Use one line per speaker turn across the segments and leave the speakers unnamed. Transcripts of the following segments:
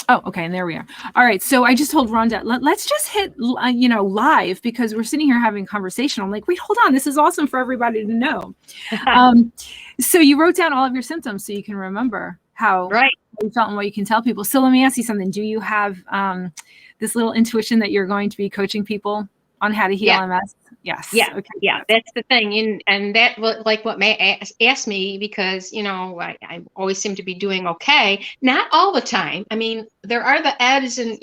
Oh, okay. And there we are. All right. So I just told Rhonda, let's just hit, live, because we're sitting here having a conversation. I'm like, wait, hold on. This is awesome for everybody to know. So you wrote down all of your symptoms so you can remember how you felt and what you can tell people. So let me ask you something. Do you have this little intuition that you're going to be coaching people on how to heal MS? Yes.
Yeah.
Okay.
Yeah. That's the thing. And that, like what May asked me, because, I always seem to be doing okay. Not all the time. I mean, there are the ebbs and,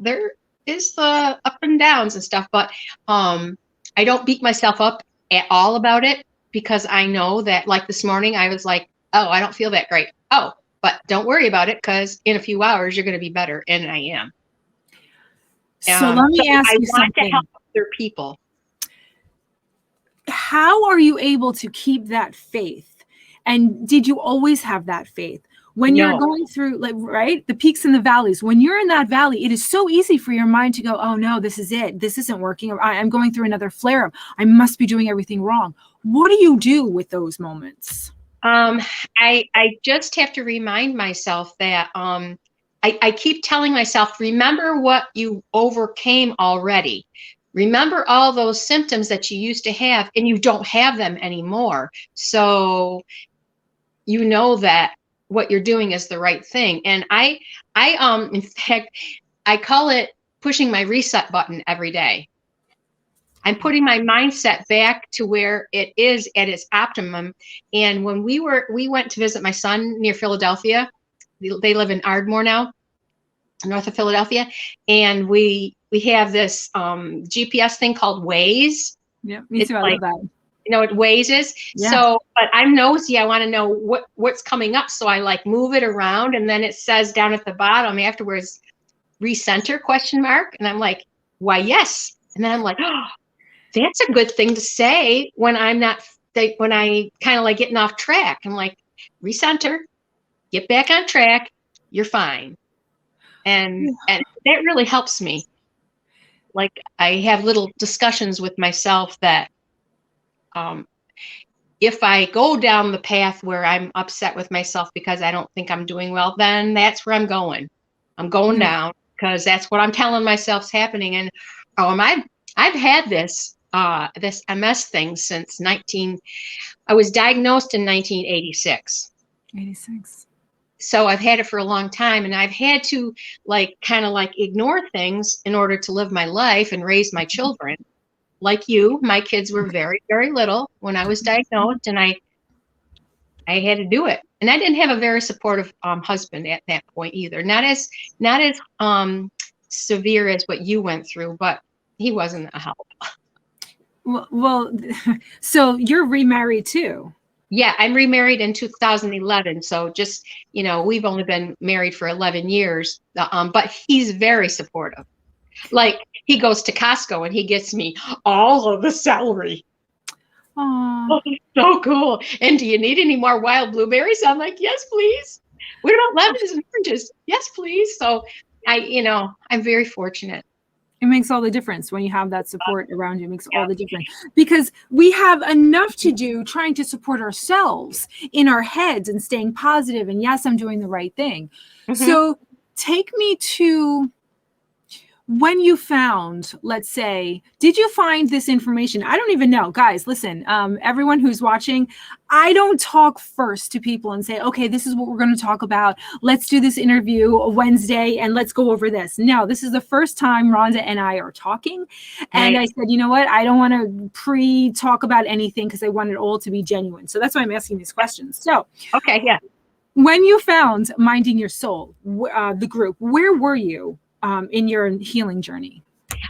there is the up and downs and stuff, but I don't beat myself up at all about it, because I know that, like this morning, I was like, oh, I don't feel that great. Oh, but don't worry about it, because in a few hours, you're going to be better. And I am.
So let me ask you something.
I want to help other people.
How are you able to keep that faith? And did you always have that faith? When you're going through, the peaks and the valleys, when you're in that valley, it is so easy for your mind to go, oh no, this is it. This isn't working. I'm going through another flare up. I must be doing everything wrong. What do you do with those moments?
I just have to remind myself that, I keep telling myself, remember what you overcame already. Remember all those symptoms that you used to have, and you don't have them anymore. So you know that what you're doing is the right thing. And I in fact, I call it pushing my reset button every day. I'm putting my mindset back to where it is at its optimum. And when we went to visit my son near Philadelphia, they live in Ardmore now, north of Philadelphia. And we have this GPS thing called Waze.
Yeah, me too. I love that.
You know what Waze is? Yeah. So, but I'm nosy. I want to know what's coming up. So I move it around, and then it says down at the bottom afterwards, recenter ? And I'm like, why, yes. And then I'm like, oh, that's a good thing to say when when I kind of getting off track. I'm like, recenter, get back on track. You're fine. And that really helps me. I have little discussions with myself that, if I go down the path where I'm upset with myself because I don't think I'm doing well, then that's where I'm going. I'm going down, because that's what I'm telling myself's happening. And I've had this MS thing since I was diagnosed in 1986.
86.
So I've had it for a long time, and I've had to ignore things in order to live my life and raise my children. Like you, my kids were very, very little when I was diagnosed, and I had to do it. And I didn't have a very supportive husband at that point either. Not as severe as what you went through, but he wasn't a help.
Well, so you're remarried too.
Yeah, I'm remarried in 2011. So just, we've only been married for 11 years, but he's very supportive. He goes to Costco and he gets me all of the celery. Oh, so cool. And do you need any more wild blueberries? I'm like, yes, please. What about lemons and oranges? Yes, please. So I'm very fortunate.
It makes all the difference when you have that support around you. It makes all the difference, because we have enough to do trying to support ourselves in our heads and staying positive. And yes, I'm doing the right thing. Mm-hmm. So take me to when you found, let's say, did you find this information? I don't even know. Guys, listen, everyone who's watching, I don't talk first to people and say, okay, this is what we're going to talk about. Let's do this interview Wednesday and let's go over this. No, this is the first time Rhonda and I are talking. And I said, you know what? I don't want to pre-talk about anything because I want it all to be genuine. So that's why I'm asking these questions. So,
okay, yeah.
When you found Minding Your Soul, the group, where were you in your healing journey?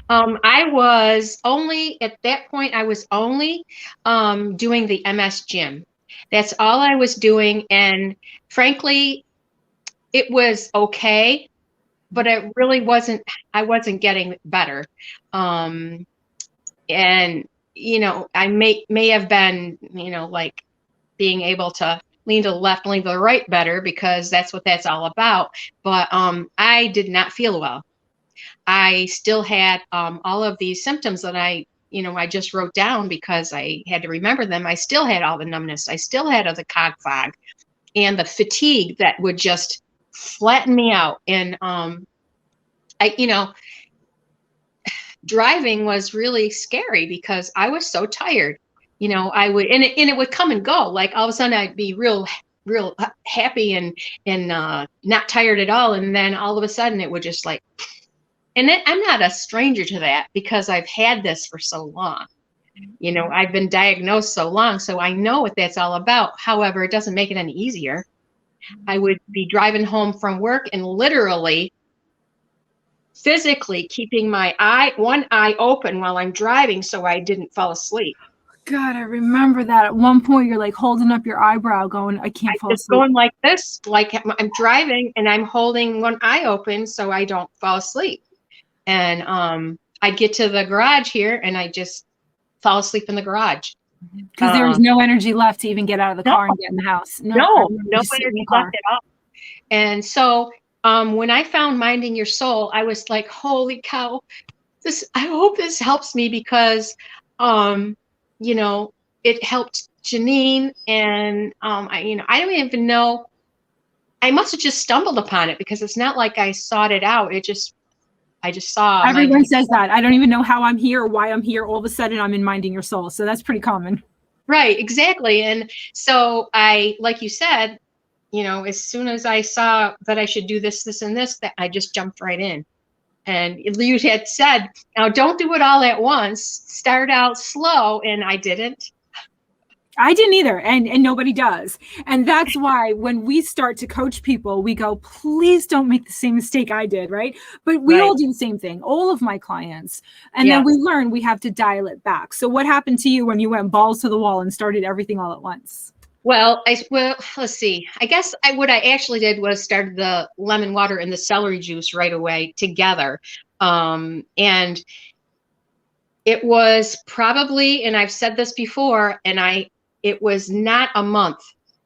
I was only, at that point, I was only doing the MS gym. That's all I was doing. And frankly, it was okay, but it really wasn't, I wasn't getting better. And, I may have been, being able to lean to the left, lean to the right better, because that's what that's all about. But I did not feel well. I still had all of these symptoms that I just wrote down because I had to remember them. I still had all the numbness. I still had the cog fog and the fatigue that would just flattened me out. And driving was really scary because I was so tired. I would, and it would come and go. Like all of a sudden I'd be real happy and not tired at all. And then all of a sudden it would just like, and I'm not a stranger to that because I've had this for so long. I've been diagnosed so long, so I know what that's all about. However, it doesn't make it any easier. I would be driving home from work and literally physically keeping one eye open while I'm driving so I didn't fall asleep.
God, I remember that. At one point, you're like holding up your eyebrow going, I can't fall asleep.
Going like this, like I'm driving and I'm holding one eye open so I don't fall asleep. And I get to the garage here and I just fall asleep in the garage.
Because there was no energy left to even get out of the car and get in the house.
No energy left at all. And so when I found Minding Your Soul, I was like, holy cow, I hope this helps me because, it helped Janine. And, I don't even know. I must have just stumbled upon it because it's not like I sought it out. I just saw.
Everyone says that. I don't even know how I'm here or why I'm here. All of a sudden I'm in Minding Your Soul. So that's pretty common.
Right, exactly. And so like you said, as soon as I saw that I should do this, this, and this, that I just jumped right in. And you had said, now don't do it all at once. Start out slow. And I didn't.
I didn't either. And nobody does. And that's why when we start to coach people, we go, please don't make the same mistake I did. Right. But we all do the same thing. All of my clients. And then we learn we have to dial it back. So what happened to you when you went balls to the wall and started everything all at once?
Well, let's see. I guess what I actually did was started the lemon water and the celery juice right away together. And it was probably, and I've said this before, and it was not a month.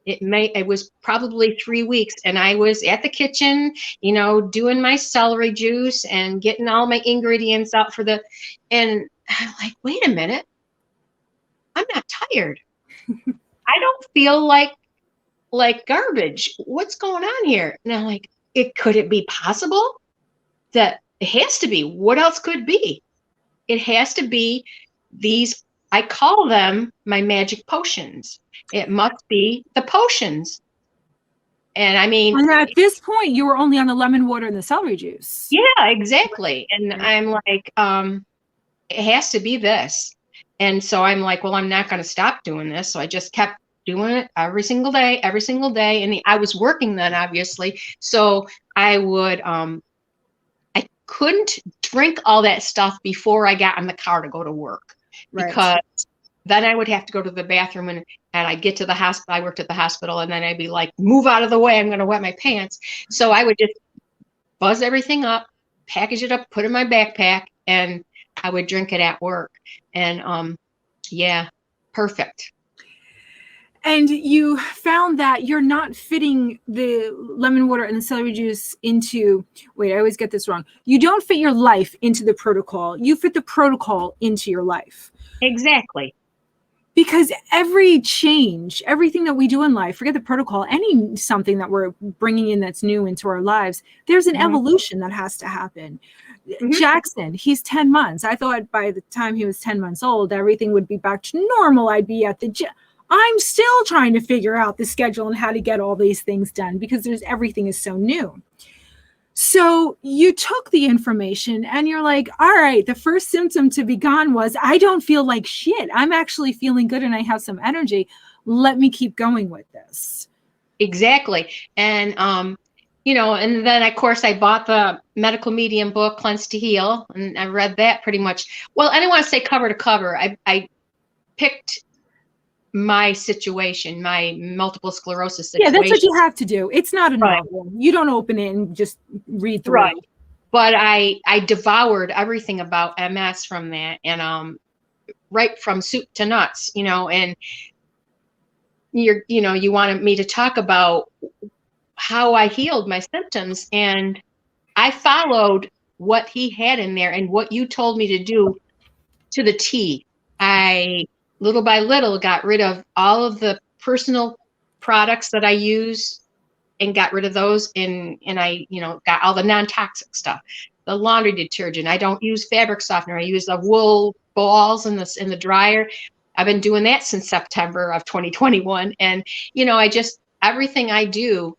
It was probably 3 weeks. And I was at the kitchen, doing my celery juice and getting all my ingredients out and I'm like, wait a minute, I'm not tired. I don't feel like garbage. What's going on here? And I'm like, could it be possible that it has to be? What else could be? It has to be these, I call them my magic potions. It must be the potions. And I mean,
and at this point, you were only on the lemon water and the celery juice.
Yeah, exactly. And I'm like, it has to be this. And so I'm like, well, I'm not going to stop doing this. So I just kept doing it every single day. And I was working then, obviously. So I would, I couldn't drink all that stuff before I got in the car to go to work. Right. Because then I would have to go to the bathroom and I'd get to the hospital. I worked at the hospital and then I'd be like, move out of the way. I'm going to wet my pants. So I would just buzz everything up, package it up, put it in my backpack, and I would drink it at work. And perfect.
And you found that you're not fitting the lemon water and the celery juice into, wait, I always get this wrong. You don't fit your life into the protocol. You fit the protocol into your life.
Exactly.
Because every change, everything that we do in life, forget the protocol, something that we're bringing in that's new into our lives, there's an evolution that has to happen. Jackson, he's 10 months. I thought by the time he was 10 months old, everything would be back to normal. I'd be at the gym. I'm still trying to figure out the schedule and how to get all these things done because everything is so new. So you took the information and you're like, all right, the first symptom to be gone was I don't feel like shit. I'm actually feeling good and I have some energy. Let me keep going with this.
Exactly. And, and then of course I bought the medical medium book, Cleanse to Heal. And I read that pretty much. Well, I don't want to say cover to cover. I picked my situation, my multiple sclerosis situation.
Yeah, that's what you have to do. It's not a novel. You don't open it and just read through it.
But I devoured everything about MS from that, and right from soup to nuts, and you wanted me to talk about how I healed my symptoms, and I followed what he had in there and what you told me to do to the T. I little by little got rid of all of the personal products that I use and got rid of those, and I, got all the non-toxic stuff, the laundry detergent. I don't use fabric softener. I use the wool balls in the dryer. I've been doing that since September of 2021. And, I just, everything I do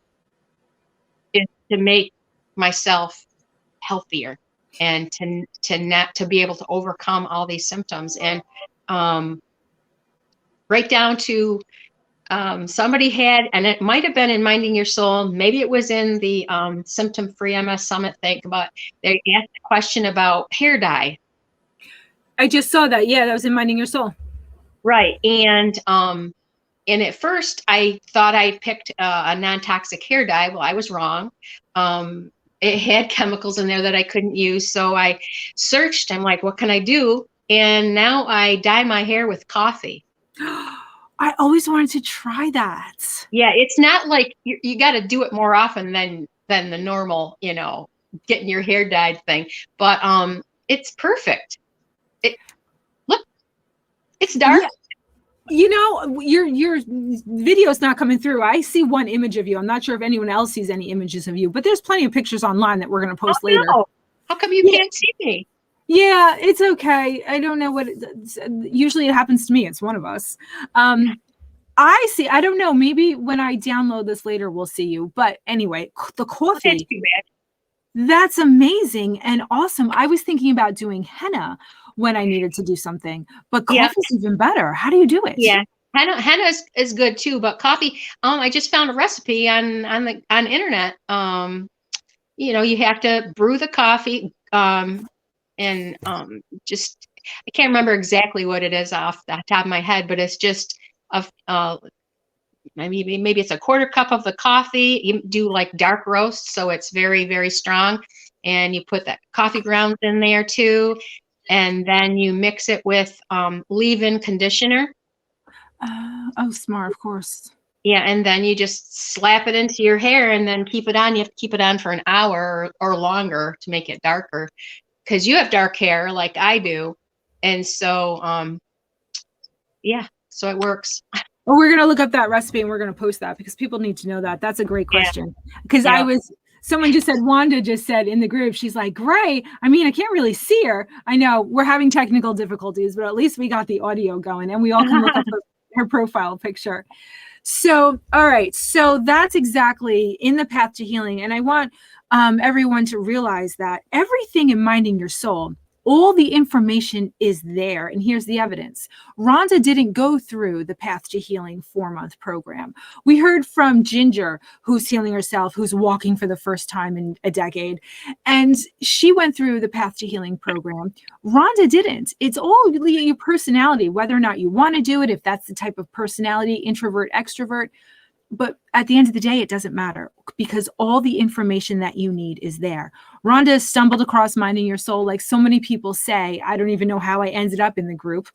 is to make myself healthier and to be able to overcome all these symptoms. And right down to somebody had, and it might have been in Minding Your Soul, maybe it was in the Symptom-Free MS Summit thing, but they asked a question about hair dye.
I just saw that. Yeah, that was in Minding Your Soul.
Right. And at first I thought I picked a non-toxic hair dye. Well, I was wrong. It had chemicals in there that I couldn't use. So I searched. I'm like, what can I do? And now I dye my hair with coffee.
I always wanted to try that.
Yeah, it's not like you got to do it more often than the normal, getting your hair dyed thing. But it's perfect. Look, it's dark.
Yeah. Your video's not coming through. I see one image of you. I'm not sure if anyone else sees any images of you, but there's plenty of pictures online that we're going to post later.
No. How come you can't see me?
Yeah, it's okay. I don't know usually it happens to me. It's one of us. I see. I don't know. Maybe when I download this later, we'll see you. But anyway, the coffee.
That's too bad.
That's amazing and awesome. I was thinking about doing henna when I needed to do something, but coffee's even better. How do you do it?
Yeah, henna is good too, but coffee. I just found a recipe on the internet. You have to brew the coffee. And just, I can't remember exactly what it is off the top of my head, but it's just maybe it's a quarter cup of the coffee. You do like dark roast, so it's very, very strong, and you put that coffee grounds in there too, and then you mix it with leave-in conditioner.
Oh, smart, of course.
Yeah, and then you just slap it into your hair and then keep it on. You have to keep it on for an hour or longer to make it darker, because you have dark hair like I do. And so, so it works.
Well, we're going to look up that recipe and we're going to post that because people need to know that. That's a great question. Because someone just said, Rhonda just said in the group, she's like, great. I mean, I can't really see her. I know we're having technical difficulties, but at least we got the audio going and we all can look up her profile picture. So, all right. So that's exactly in the path to healing. And I want everyone to realize that everything in Minding Your Soul, all the information is there. And here's the evidence. Rhonda didn't go through the Path to Healing 4-month program. We heard from Ginger, who's healing herself, who's walking for the first time in a decade. And she went through the Path to Healing program. Rhonda didn't. It's all your personality, whether or not you want to do it, if that's the type of personality, introvert, extrovert. But at the end of the day, it doesn't matter because all the information that you need is there. Rhonda stumbled across Minding Your Soul. Like so many people say, I don't even know how I ended up in the group.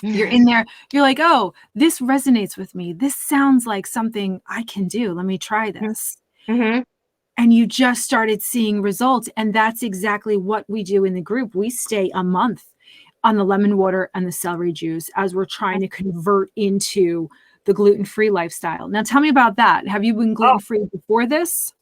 You're in there. You're like, oh, this resonates with me. This sounds like something I can do. Let me try this.
Mm-hmm.
And you just started seeing results. And that's exactly what we do in the group. We stay a month on the lemon water and the celery juice as we're trying to convert into the gluten-free lifestyle. Now tell me about that. Have you been gluten-free before this?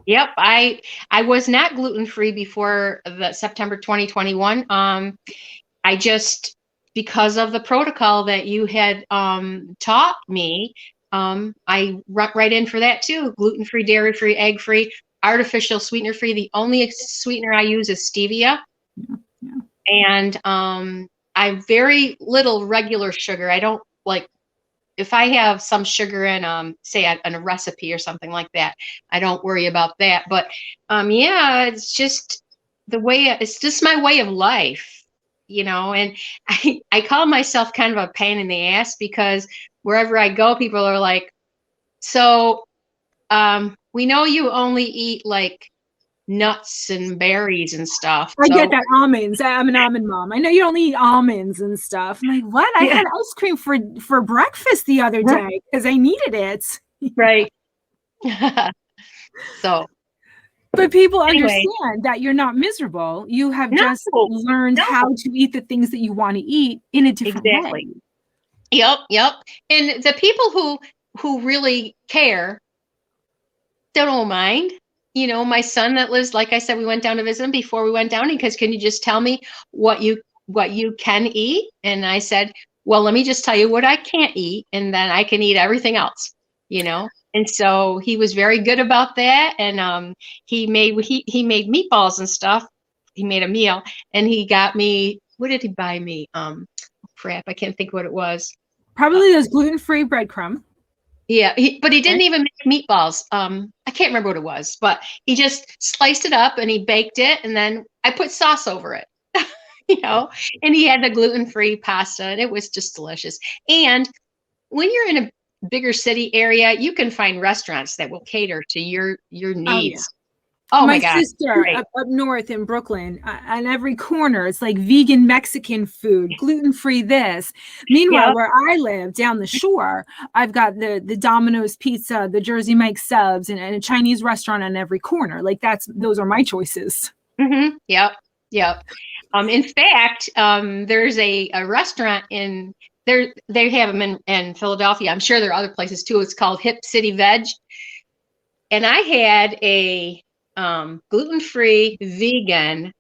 Yep. I was not gluten-free before the September 2021. I just, because of the protocol that you had taught me, I went right in for that too. Gluten-free, dairy-free, egg-free, artificial sweetener-free. The only sweetener I use is stevia.
Yeah.
And I very little regular sugar. I don't like, if I have some sugar in, say, in a recipe or something like that, I don't worry about that. But it's just it's just my way of life, and I call myself kind of a pain in the ass because wherever I go, people are like, so we know you only eat like nuts and berries and stuff.
I get that. Almonds. I'm an almond mom. I know you don't eat almonds and stuff. I'm like, what? I had ice cream for breakfast the other day because I needed it.
Right. So.
But people understand that you're not miserable. You have just learned how to eat the things that you want to eat in a different way.
Yep. And the people who really care don't mind. You know, my son that lives, like I said, we went down to visit him before we went down because can you just tell me what you can eat? And I said, well, let me just tell you what I can't eat, and then I can eat everything else, you know. And so he was very good about that. And he made meatballs and stuff. He made a meal, and he got me, what did he buy me? Crap, I can't think what it was.
Probably those gluten-free breadcrumb.
Yeah, but he didn't even make meatballs. I can't remember what it was, but he just sliced it up and he baked it, and then I put sauce over it, you know. And he had the gluten-free pasta, and it was just delicious. And when you're in a bigger city area, you can find restaurants that will cater to your needs. Oh
my
gosh,
sister up north in Brooklyn, on every corner, it's like vegan Mexican food, gluten-free this. Meanwhile, where I live down the shore, I've got the Domino's pizza, the Jersey Mike's subs, and a Chinese restaurant on every corner. Like those are my choices.
Mm-hmm. Yep. In fact, there's a restaurant in there. They have them in Philadelphia. I'm sure there are other places too. It's called Hip City Veg. And I had a gluten-free vegan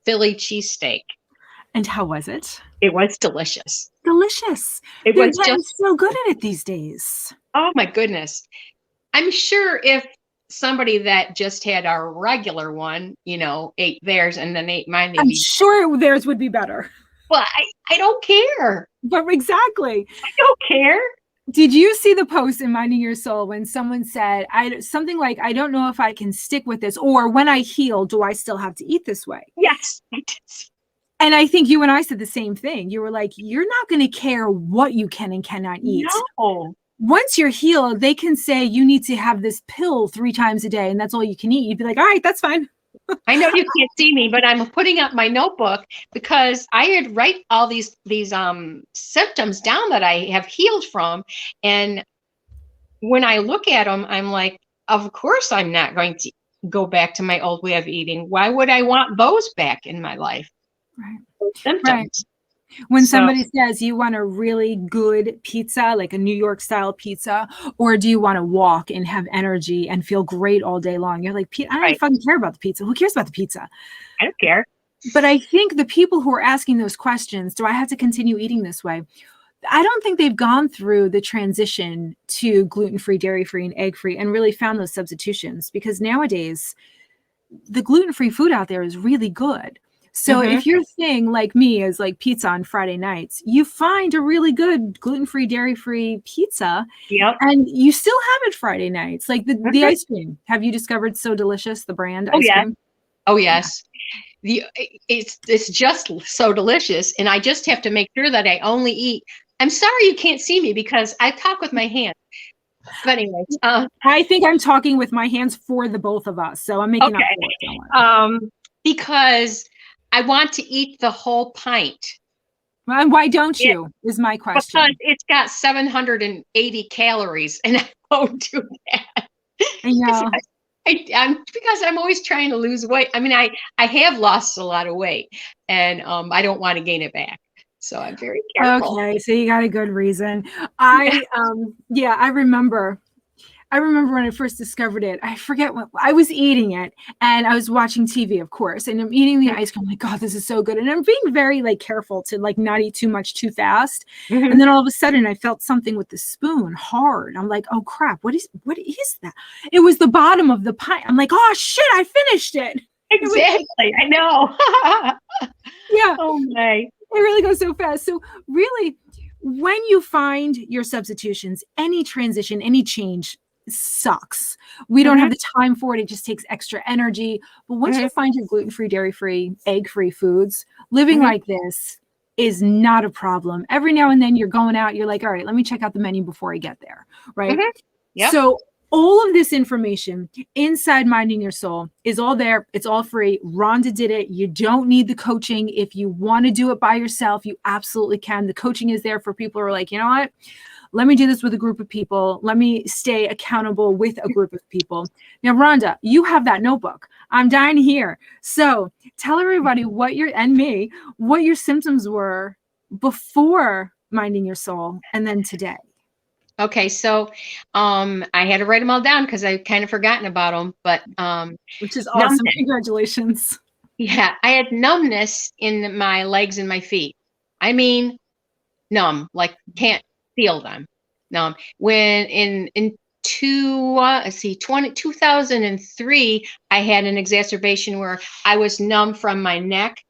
Philly cheesesteak.
And how was it?
It was delicious.
Delicious.
They're getting
so good at it these days.
Oh my goodness. I'm sure if somebody that just had our regular one, you know, ate theirs and then ate mine,
I'm sure theirs would be better.
Well, I don't care.
But exactly.
I don't care.
Did you see the post in Minding Your Soul when someone said something like, I don't know if I can stick with this, or when I heal, do I still have to eat this way?
Yes, I did.
And I think you and I said the same thing. You were like, you're not going to care what you can and cannot eat.
No.
Once you're healed, they can say you need to have this pill 3 times a day and that's all you can eat. You'd be like, all right, that's fine.
I know you can't see me, but I'm putting up my notebook because I had write all these symptoms down that I have healed from. And when I look at them, I'm like, of course I'm not going to go back to my old way of eating. Why would I want those back in my life?
Right.
Those symptoms.
Right. When somebody says you want a really good pizza, like a New York style pizza, or do you want to walk and have energy and feel great all day long? You're like, I don't even fucking care about the pizza. Who cares about the pizza?
I don't care.
But I think the people who are asking those questions, do I have to continue eating this way? I don't think they've gone through the transition to gluten-free, dairy-free, and egg-free and really found those substitutions, because nowadays the gluten-free food out there is really good. So if your thing, like me, is like pizza on Friday nights, you find a really good gluten-free, dairy-free pizza, and you still have it Friday nights. Like the ice cream. Have you discovered So Delicious, the brand ice cream?
Oh, yes. It's just so delicious, and I just have to make sure that I only eat. I'm sorry you can't see me because I talk with my hands. But anyways,
I think I'm talking with my hands for the both of us, so I'm making up for it.
Because I want to eat the whole pint.
And why don't you, is my question.
Because it's got 780 calories, and I won't do that.
I know.
Because I'm always trying to lose weight. I mean, I have lost a lot of weight, and I don't want to gain it back. So I'm very careful.
Okay, so you got a good reason. I remember when I first discovered it. I forget what I was eating it, and I was watching TV, of course, and I'm eating the ice cream. I'm like, God, this is so good. And I'm being very careful to not eat too much too fast. And then all of a sudden I felt something with the spoon hard. I'm like, oh crap, what is that? It was the bottom of the pie. I'm like, oh shit, I finished it.
Exactly. I know.
Yeah.
Oh my.
It really goes so fast. So really, when you find your substitutions, any transition, any change sucks. We don't have the time for it. It just takes extra energy. But once you find your gluten-free, dairy-free, egg-free foods, living like this is not a problem. Every now and then you're going out, you're like, all right, let me check out the menu before I get there. Right.
Yep.
So all of this information inside Minding Your Soul is all there. It's all free. Rhonda did it. You don't need the coaching. If you want to do it by yourself, you absolutely can. The coaching is there for people who are like, you know what? Let me do this with a group of people. Let me stay accountable with a group of people. Now, Rhonda, you have that notebook. I'm dying to hear. So tell everybody what your symptoms were before Minding Your Soul and then today.
Okay, so I had to write them all down because I kind of forgotten about them. But
Which is awesome.
numbness.
Congratulations.
Yeah, I had numbness in my legs and my feet. I mean, numb, like can't feel them. Numb. When in 2003, I had an exacerbation where I was numb from my neck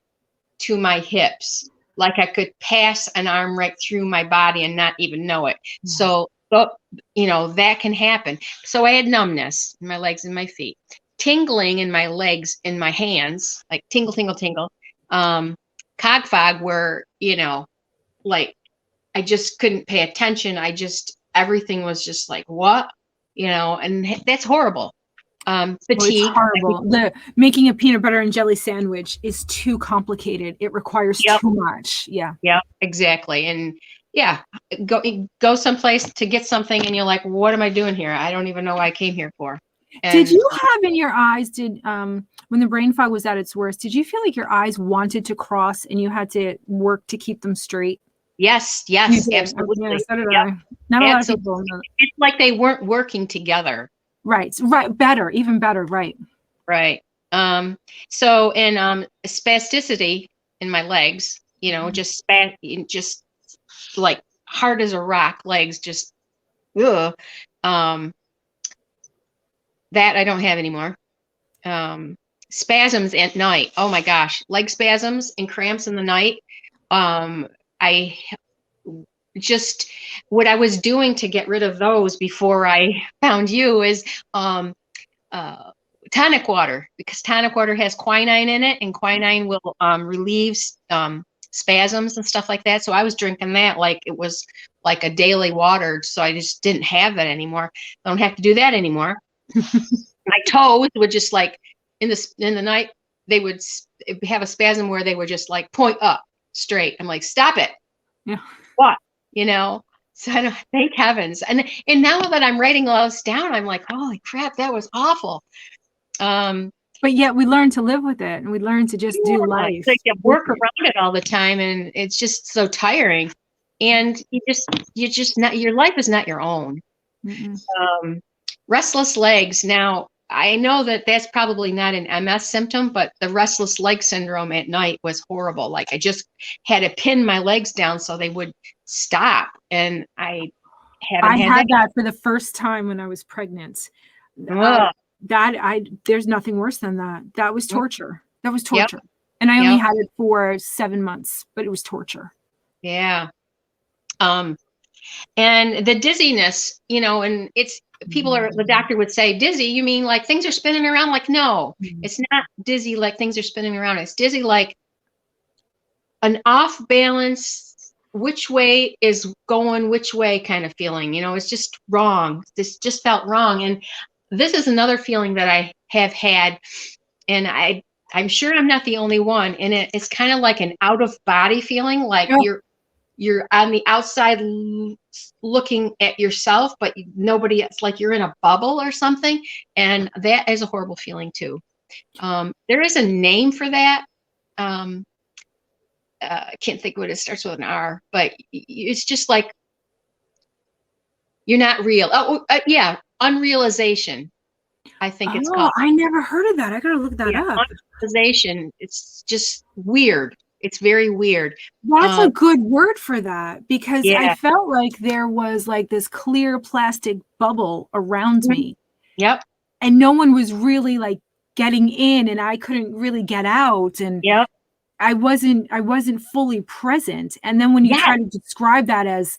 to my hips, like I could pass an arm right through my body and not even know it. So, that can happen. So I had numbness in my legs and my feet, tingling in my legs and my hands, like tingle, tingle, tingle. Cog fog, where, like I just couldn't pay attention. Everything was just like, what? And that's horrible.
It's
Fatigue.
horrible. The making a peanut butter and jelly sandwich is too complicated. It requires too much. Yeah.
Yeah, exactly. And yeah, go someplace to get something and you're like, what am I doing here? I don't even know what I came here for. And
did you have in your eyes, when the brain fog was at its worst, did you feel like your eyes wanted to cross and you had to work to keep them straight?
Yes, absolutely.
Yeah, so did I. Not a lot of people.
It's like they weren't working together.
Right. Better, even better. Right.
Right. So in spasticity in my legs, just like hard as a rock, legs, just ugh. That I don't have anymore. Spasms at night. Oh my gosh, leg spasms and cramps in the night. I just, what I was doing to get rid of those before I found you is tonic water, because tonic water has quinine in it, and quinine will relieve spasms and stuff like that. So I was drinking that like it was like a daily water. So I just didn't have that anymore. I don't have to do that anymore. My toes would just like in the night, they would have a spasm where they would just like point up straight. I'm like, stop it.
Yeah.
What? So I don't, thank heavens. And now that I'm writing all this down, I'm like, holy crap, that was awful.
But yet we learn to live with it, and we learn to just do life.
It's like you work around it all the time, and it's just so tiring. And you just not, your life is not your own. Restless legs. Now, I know that that's probably not an MS symptom, but the restless leg syndrome at night was horrible. Like I just had to pin my legs down so they would stop. And I had
that for the first time when I was pregnant. There's nothing worse than that. That was torture. That was torture. Yep. And I only had it for 7 months, but it was torture.
Yeah. And the dizziness, and it's, the doctor would say, dizzy, you mean like things are spinning around? Like, no, it's not dizzy like things are spinning around. It's dizzy like an off balance, which way is going which way kind of feeling. It's just wrong. This just felt wrong. And this is another feeling that I have had, and I'm sure I'm not the only one. And it's kind of like an out of body feeling, like you're on the outside looking at yourself, but nobody, it's like you're in a bubble or something. And that is a horrible feeling too. There is a name for that. I can't think what it starts with an R, but it's just like, you're not real. Unrealization. I think it's called.
I never heard of that. I gotta look that up.
Unrealization. It's just weird. It's very weird.
That's a good word for that, because I felt like there was like this clear plastic bubble around me.
Yep.
And no one was really like getting in, and I couldn't really get out. And I wasn't fully present. And then when you try to describe that as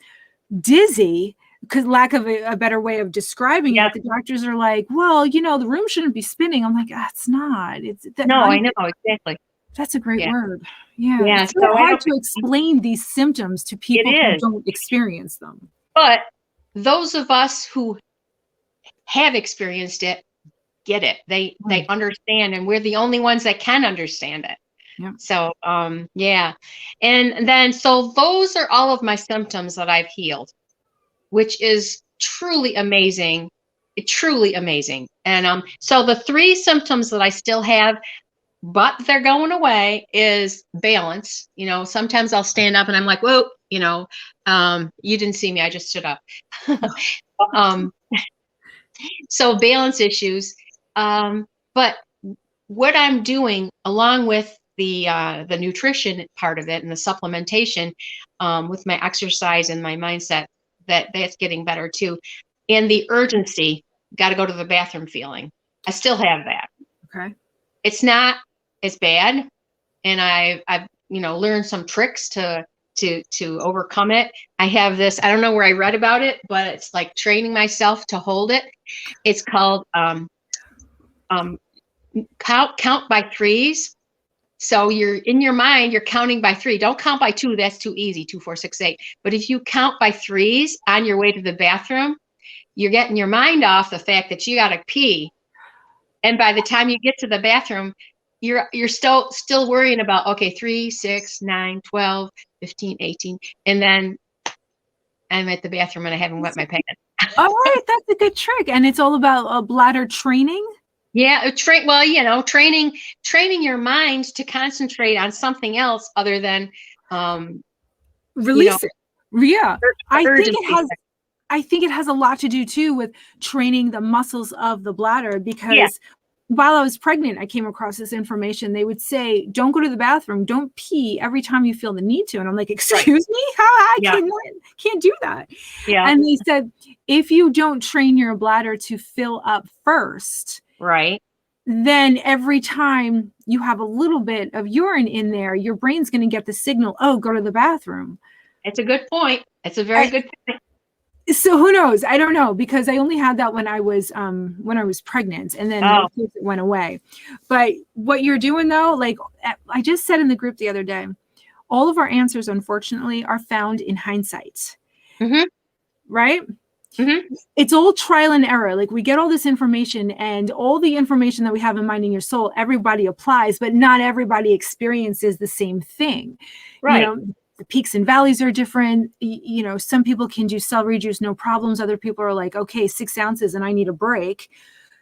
dizzy, because lack of a better way of describing it, the doctors are like, well, the room shouldn't be spinning. I'm like, it's not.
I know, exactly.
That's a great word. Yeah. It's so hard to explain these symptoms to people who don't experience them.
But those of us who have experienced it get it. They understand, and we're the only ones that can understand it.
Yeah.
So, and then, so those are all of my symptoms that I've healed, which is truly amazing. Truly amazing. And so the 3 symptoms that I still have, but they're going away, is balance. Sometimes I'll stand up and I'm like, whoa, you didn't see me. I just stood up. So balance issues. But what I'm doing along with the nutrition part of it and the supplementation, with my exercise and my mindset, that's getting better too. And the urgency, got to go to the bathroom feeling. I still have that.
Okay.
It's not as bad. And I've learned some tricks to overcome it. I have this, I don't know where I read about it, but it's like training myself to hold it. It's called count by threes. So you're in your mind, you're counting by three. Don't count by two. That's too easy. 2, 4, 6, 8. But if you count by threes on your way to the bathroom, you're getting your mind off the fact that you got to pee. And by the time you get to the bathroom, you're still worrying about, okay, 3, 6, 9, 12, 15, 18. And then I'm at the bathroom and I haven't wet my pants.
All right. That's a good trick. And it's all about bladder training.
Yeah. Training your mind to concentrate on something else other than,
release it. Yeah.
Urgency.
I think it has a lot to do too with training the muscles of the bladder, because while I was pregnant, I came across this information. They would say, don't go to the bathroom, don't pee every time you feel the need to. And I'm like, excuse me? How I can't do that.
Yeah.
And they said, if you don't train your bladder to fill up first,
right,
then every time you have a little bit of urine in there, your brain's going to get the signal, oh, go to the bathroom.
It's a good point. It's a very good point.
So who knows? I don't know, because I only had that when I was pregnant, and then it went away. But what you're doing though, like I just said in the group the other day, all of our answers, unfortunately, are found in hindsight.
Mm-hmm.
Right?
Mm-hmm.
It's all trial and error. Like we get all this information, and all the information that we have in Minding Your Soul, everybody applies, but not everybody experiences the same thing.
Right.
The peaks and valleys are different. Some people can do celery juice, no problems. Other people are like, okay, 6 ounces and I need a break.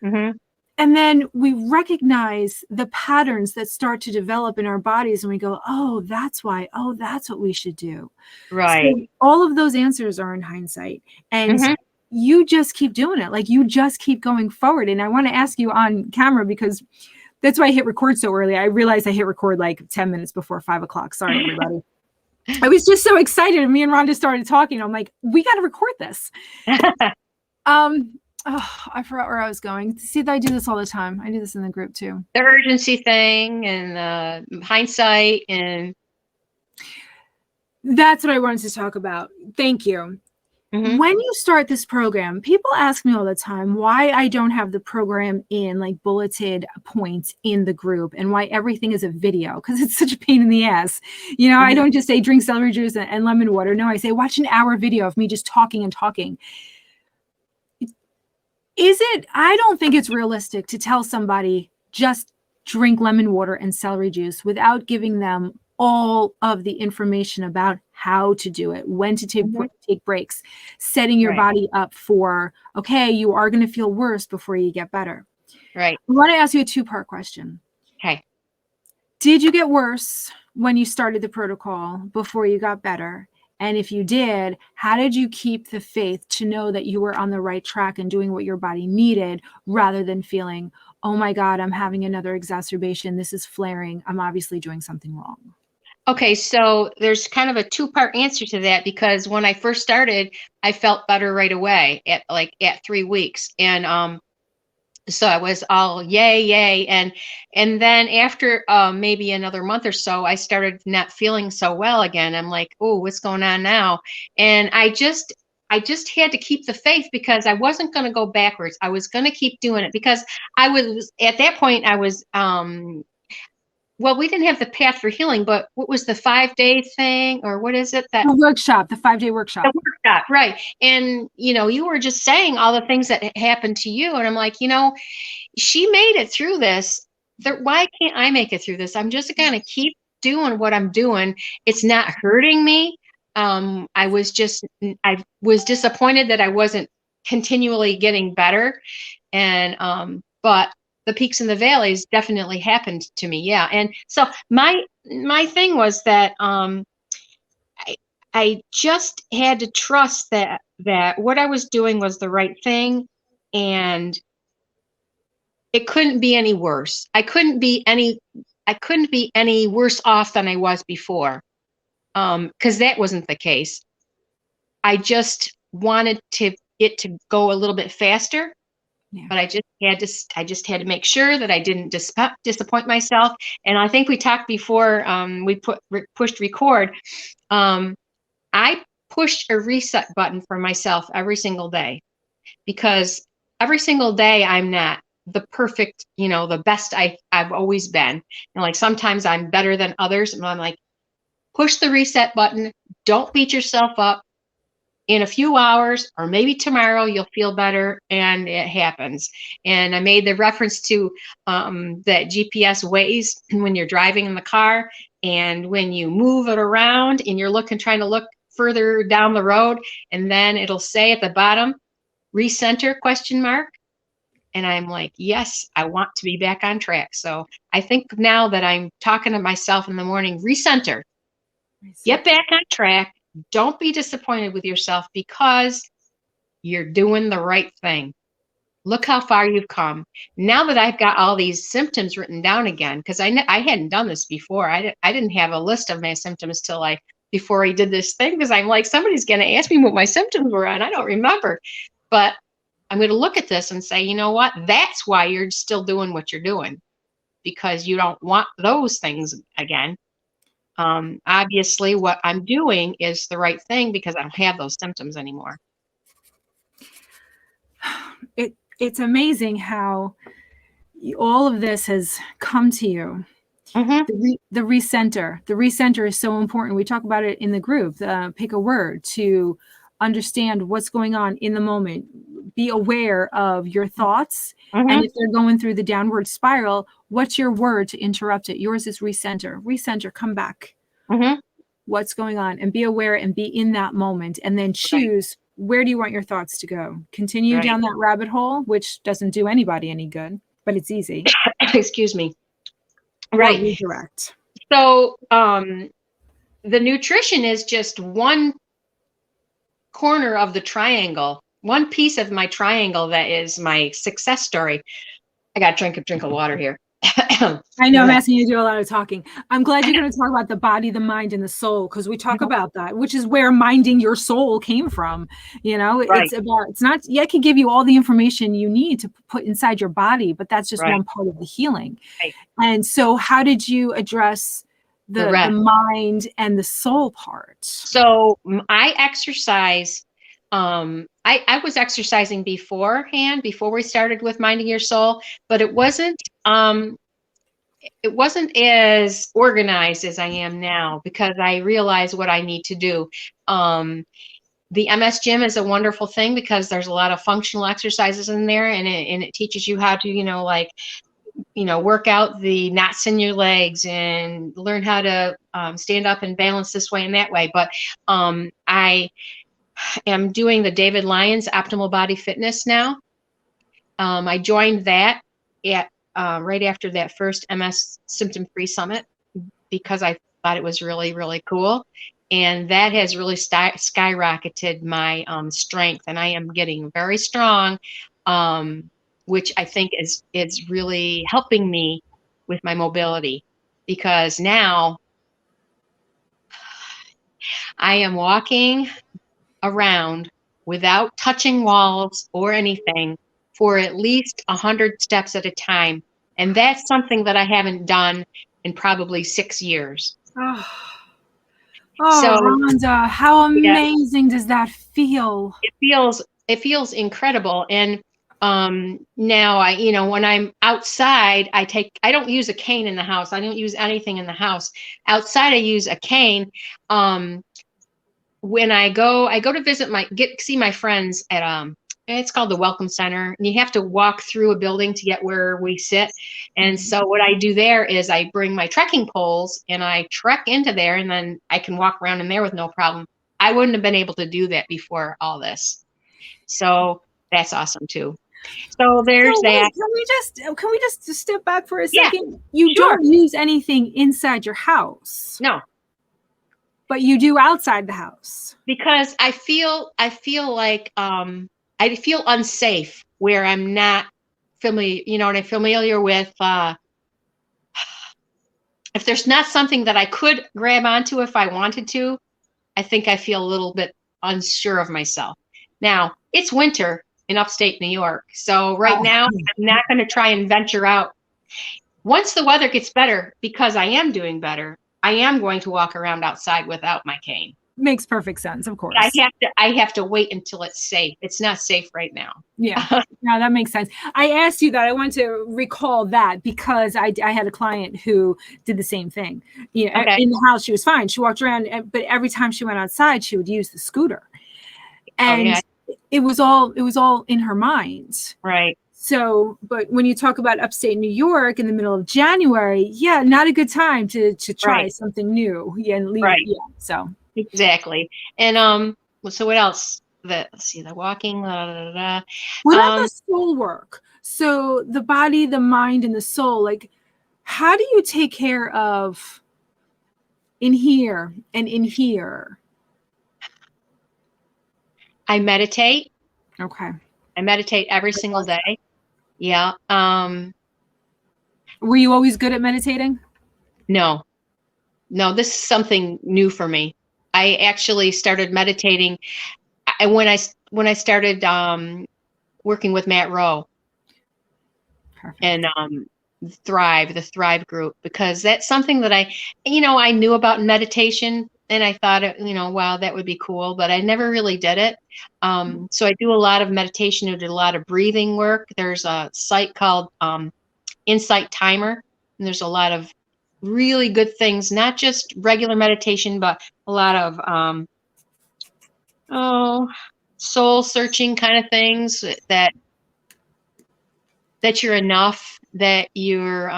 Mm-hmm.
And then we recognize the patterns that start to develop in our bodies, and we go, oh, that's why. Oh, that's what we should do.
Right.
So all of those answers are in hindsight, and you just keep doing it. Like you just keep going forward. And I want to ask you on camera, because that's why I hit record so early. I realized I hit record like 10 minutes before 5 o'clock. Sorry, everybody. I was just so excited. And me and Rhonda started talking. I'm like, we got to record this. I forgot where I was going. See, I do this all the time. I do this in the group too.
The urgency thing and hindsight, and
that's what I wanted to talk about. Thank you. Mm-hmm. When you start this program, people ask me all the time why I don't have the program in like bulleted points in the group, and why everything is a video, because it's such a pain in the ass. I don't just say drink celery juice and lemon water. No, I say watch an hour video of me just talking and talking. I don't think it's realistic to tell somebody just drink lemon water and celery juice without giving them all of the information about how to do it, when to take breaks, setting your body up for, okay, you are going to feel worse before you get better.
Right.
I want to ask you a 2-part question.
Okay.
Did you get worse when you started the protocol before you got better? And if you did, how did you keep the faith to know that you were on the right track and doing what your body needed, rather than feeling, oh my God, I'm having another exacerbation. This is flaring. I'm obviously doing something wrong.
Okay, so there's kind of a 2-part answer to that, because when I first started, I felt better right away at 3 weeks. And so I was all yay. And then after maybe another month or so, I started not feeling so well again. I'm like, oh, what's going on now? And I just had to keep the faith, because I wasn't going to go backwards. I was going to keep doing it, because I was, at that point, I was, well, we didn't have the path for healing, but what was the 5-day thing, or what is it?
The 5-day workshop.
The workshop, right. And, you were just saying all the things that happened to you. And I'm like, she made it through this. Why can't I make it through this? I'm just going to keep doing what I'm doing. It's not hurting me. I was disappointed that I wasn't continually getting better. And, but the peaks and the valleys definitely happened to me. Yeah. And so my thing was that I just had to trust that what I was doing was the right thing, and it couldn't be any worse. I couldn't be any worse off than I was before. Because that wasn't the case. I just wanted it to go a little bit faster,
Yeah.
but I just had to make sure that I didn't disappoint myself. And I think we talked before we pushed record. I pushed a reset button for myself every single day, because every single day I'm not the perfect, the best I've always been. And like sometimes I'm better than others, and I'm like, push the reset button. Don't beat yourself up. In a few hours or maybe tomorrow, you'll feel better, and it happens. And I made the reference to that GPS Waze when you're driving in the car, and when you move it around and you're trying to look further down the road, and then it'll say at the bottom, recenter ? And I'm like, yes, I want to be back on track. So I think now that I'm talking to myself in the morning, recenter, get back on track. Don't be disappointed with yourself, because you're doing the right thing. Look how far you've come. Now that I've got all these symptoms written down again, because I hadn't done this before. I didn't have a list of my symptoms before I did this thing, because I'm like, somebody's going to ask me what my symptoms were, and I don't remember. But I'm going to look at this and say, you know what? That's why you're still doing what you're doing, because you don't want those things again. Obviously, what I'm doing is the right thing, because I don't have those symptoms anymore.
It's amazing how all of this has come to you.
Mm-hmm.
The recenter is so important. We talk about it in the group. Pick a word to understand what's going on in the moment. Be aware of your thoughts.
Mm-hmm.
And if they're going through the downward spiral, what's your word to interrupt it? Yours is recenter, come back.
Mm-hmm.
What's going on, and be aware and be in that moment, and then choose, where do you want your thoughts to go? Continue down that rabbit hole, which doesn't do anybody any good, but it's easy.
Excuse me.
Right. Or redirect.
So the nutrition is just one corner of the triangle, one piece of my triangle that is my success story. I got to drink of water here.
I know I'm asking you to do a lot of talking. I'm glad you're going to talk about the body, the mind, and the soul, because we talk about that, which is where minding your soul came from. It's not, I can give you all the information you need to put inside your body, but that's just one part of the healing. Right. And so how did you address the mind and the soul part?
So I exercise. I was exercising beforehand, before we started with Minding Your Soul, but it wasn't as organized as I am now, because I realize what I need to do. The MS Gym is a wonderful thing, because there's a lot of functional exercises in there, and it teaches you how to, work out the knots in your legs and learn how to stand up and balance this way and that way. But I am doing the David Lyons Optimal Body Fitness now. I joined that right after that first MS Symptom-Free Summit, because I thought it was really, really cool. And that has really skyrocketed my strength, and I am getting very strong, which I think is really helping me with my mobility, because now I am walking around without touching walls or anything for at least 100 steps at a time. And that's something that I haven't done in probably 6 years.
So, Rhonda, how amazing does that feel?
It feels incredible. And now when I'm outside, I don't use a cane in the house. I don't use anything in the house. Outside, I use a cane. When I go to see my friends at it's called the Welcome Center, and you have to walk through a building to get where we sit. And so what I do there is I bring my trekking poles and I trek into there, and then I can walk around in there with no problem. I wouldn't have been able to do that before all this. So that's awesome too. So there's
So wait,
that.
can we just step back for a
Yeah,
second? You
sure.
don't use anything inside your house,
No,
but you do outside the house.
because I feel like I feel unsafe where I'm not familiar, and I'm familiar with if there's not something that I could grab onto if I wanted to, I think I feel a little bit unsure of myself. Now, it's winter in upstate New York. So right now, I'm not going to try and venture out. Once the weather gets better, because I am doing better, I am going to walk around outside without my cane.
Makes perfect sense, of course.
I have to wait until it's safe. It's not safe right now.
Yeah, no, that makes sense. I asked you that. I want to recall that because I had a client who did the same thing. You know,
Okay.
in the house, she was fine. She walked around, but every time she went outside, she would use the scooter. And it was all in her mind.
Right.
So, but when you talk about upstate New York in the middle of January, yeah, not a good time to try something new. Yeah, and leave.
Right.
Yeah, so
exactly. And so what else? Let's see, the walking.
What about the soul work? So the body, the mind, and the soul. Like, how do you take care of in here and in here?
I meditate.
Okay.
I meditate every single day. Yeah.
Were you always good at meditating?
No, this is something new for me. I actually started meditating when I started working with Matt Rowe. Perfect. And the Thrive group, because that's something that I knew about meditation, and I thought, wow, that would be cool, but I never really did it. So I do a lot of meditation. I did a lot of breathing work. There's a site called Insight Timer, and there's a lot of really good things, not just regular meditation, but a lot of soul searching kind of things that you're enough, that you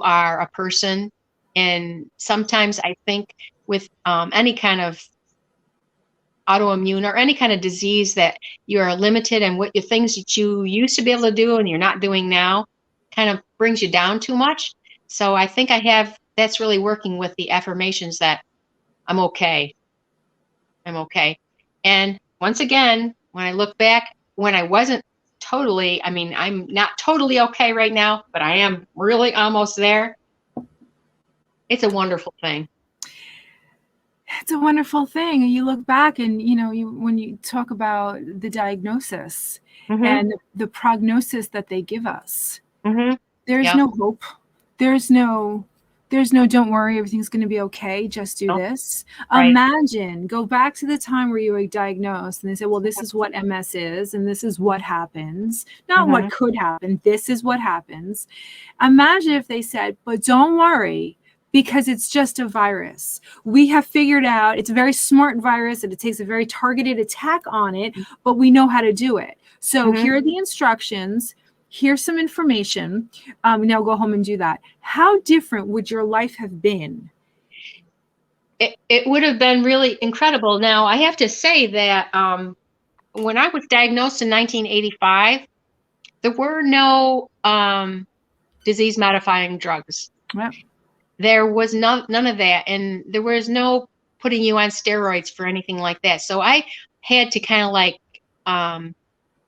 are a person. And sometimes I think with any kind of autoimmune or any kind of disease, that you are limited, and what the things that you used to be able to do and you're not doing now kind of brings you down too much. So I think that's really working with the affirmations that I'm okay. I'm okay. And once again, when I look back, when I wasn't totally, I'm not totally okay right now, but I am really almost there. It's a wonderful thing.
It's a wonderful thing. You look back and, when you talk about the diagnosis and the prognosis that they give us, there's no hope. There's no, don't worry, everything's going to be okay. Just do this. Right. Imagine, go back to the time where you were diagnosed and they said, well, this is what MS is, and this is what happens. Not what could happen. This is what happens. Imagine if they said, but don't worry, because it's just a virus. We have figured out it's a very smart virus and it takes a very targeted attack on it, but we know how to do it. So here are the instructions. Here's some information. Now go home and do that. How different would your life have been?
It would have been really incredible. Now, I have to say that when I was diagnosed in 1985, there were no disease-modifying drugs. Yep. There was none of that, and there was no putting you on steroids for anything like that. So I had to kind of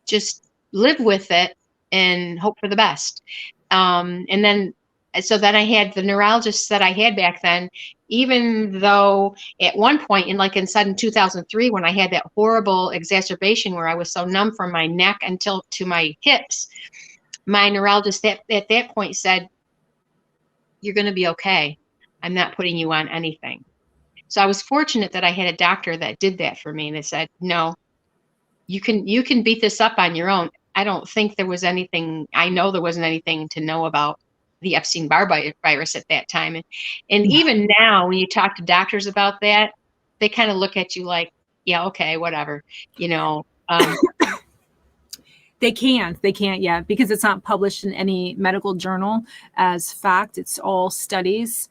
just live with it and hope for the best. And then I had the neurologists that I had back then, even though at one point in sudden 2003, when I had that horrible exacerbation where I was so numb from my neck until to my hips, my neurologist at that point said, you're going to be okay. I'm not putting you on anything. So I was fortunate that I had a doctor that did that for me, and they said, no, you can beat this up on your own. I don't think there was anything. I know there wasn't anything to know about the Epstein-Barr virus at that time. And even now, when you talk to doctors about that, they kind of look at you like, yeah, okay, whatever,
They can't yet, because it's not published in any medical journal as fact. It's all studies.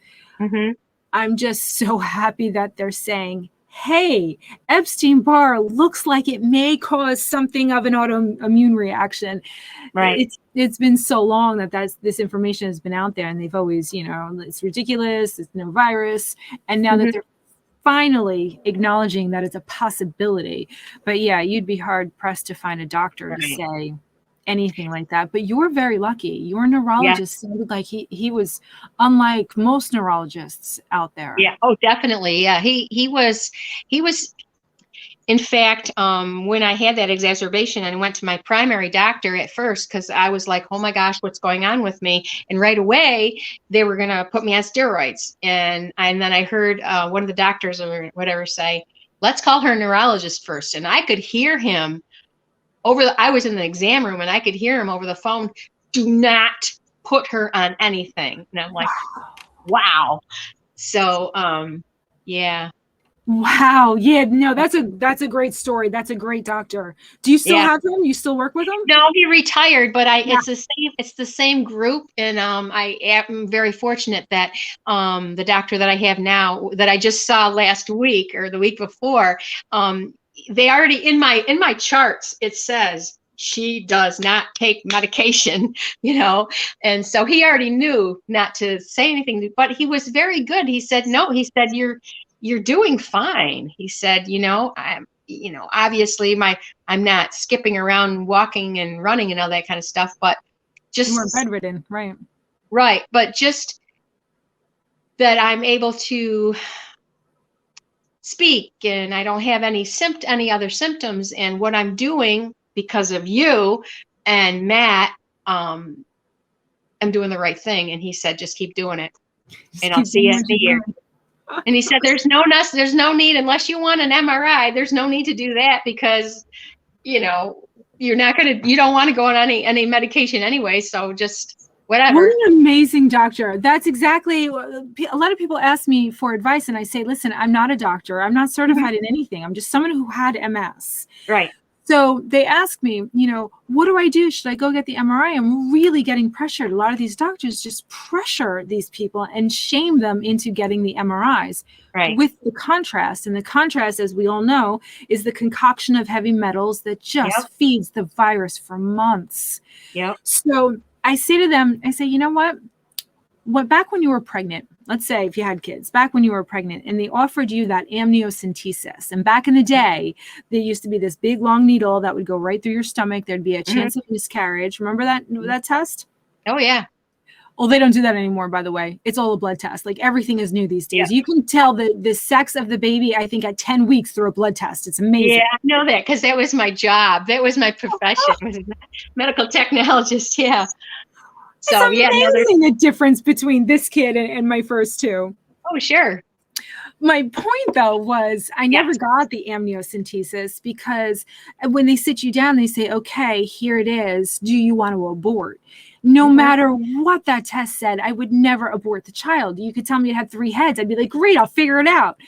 I'm just so happy that they're saying, hey, Epstein-Barr looks like it may cause something of an autoimmune reaction.
Right.
It's been so long that this information has been out there, and they've always, it's ridiculous, it's no virus. And now that they're finally acknowledging that it's a possibility. But yeah, you'd be hard pressed to find a doctor to say anything like that. But you're very lucky. Your neurologist sounded like he was unlike most neurologists out there.
Yeah. Oh, definitely. Yeah. He was, in fact, when I had that exacerbation and went to my primary doctor at first, because I was like, oh my gosh, what's going on with me? And right away, they were going to put me on steroids. And then I heard one of the doctors or whatever say, let's call her neurologist first. And I could hear him I was in the exam room and I could hear him over the phone, do not put her on anything. And I'm like, wow. So, yeah.
Wow. Yeah, no, that's a great story. That's a great doctor. Do you still have him? You still work with him?
No, he retired, but it's the same group. And I am very fortunate that the doctor that I have now, that I just saw last week or the week before, they already in my charts, it says she does not take medication, and so he already knew not to say anything, but he was very good. He said, no, he said, you're doing fine. He said, obviously I'm not skipping around, walking and running and all that kind of stuff, but just
more bedridden, right?
Right. But just that I'm able to speak and I don't have any other symptoms, and what I'm doing because of you and Matt, I'm doing the right thing. And he said, just keep doing it. And I'll see you in a year. And he said, there's no need, unless you want an MRI, there's no need to do that because, you don't want to go on any medication anyway. So just whatever.
What an amazing doctor. That's exactly, a lot of people ask me for advice and I say, listen, I'm not a doctor. I'm not certified in anything. I'm just someone who had MS.
Right.
So they ask me, what do I do? Should I go get the MRI? I'm really getting pressured. A lot of these doctors just pressure these people and shame them into getting the MRIs with the contrast. And the contrast, as we all know, is the concoction of heavy metals that just feeds the virus for months.
Yep.
So I say to them, you know what? Back when you were pregnant, let's say if you had kids, back when you were pregnant and they offered you that amniocentesis, and back in the day, there used to be this big long needle that would go right through your stomach. There'd be a chance of miscarriage. Remember that test?
Oh, yeah.
Well, they don't do that anymore, by the way. It's all a blood test. Like everything is new these days. Yeah. You can tell the sex of the baby, I think, at 10 weeks through a blood test. It's amazing.
Yeah, I know that because that was my job. That was my profession. I was a medical technologist. Yeah. So
it's amazing the difference between this kid and my first two.
Oh, sure.
My point, though, was I never got the amniocentesis because when they sit you down, they say, okay, here it is. Do you want to abort? No matter what that test said, I would never abort the child. You could tell me it had 3 heads. I'd be like, great, I'll figure it out.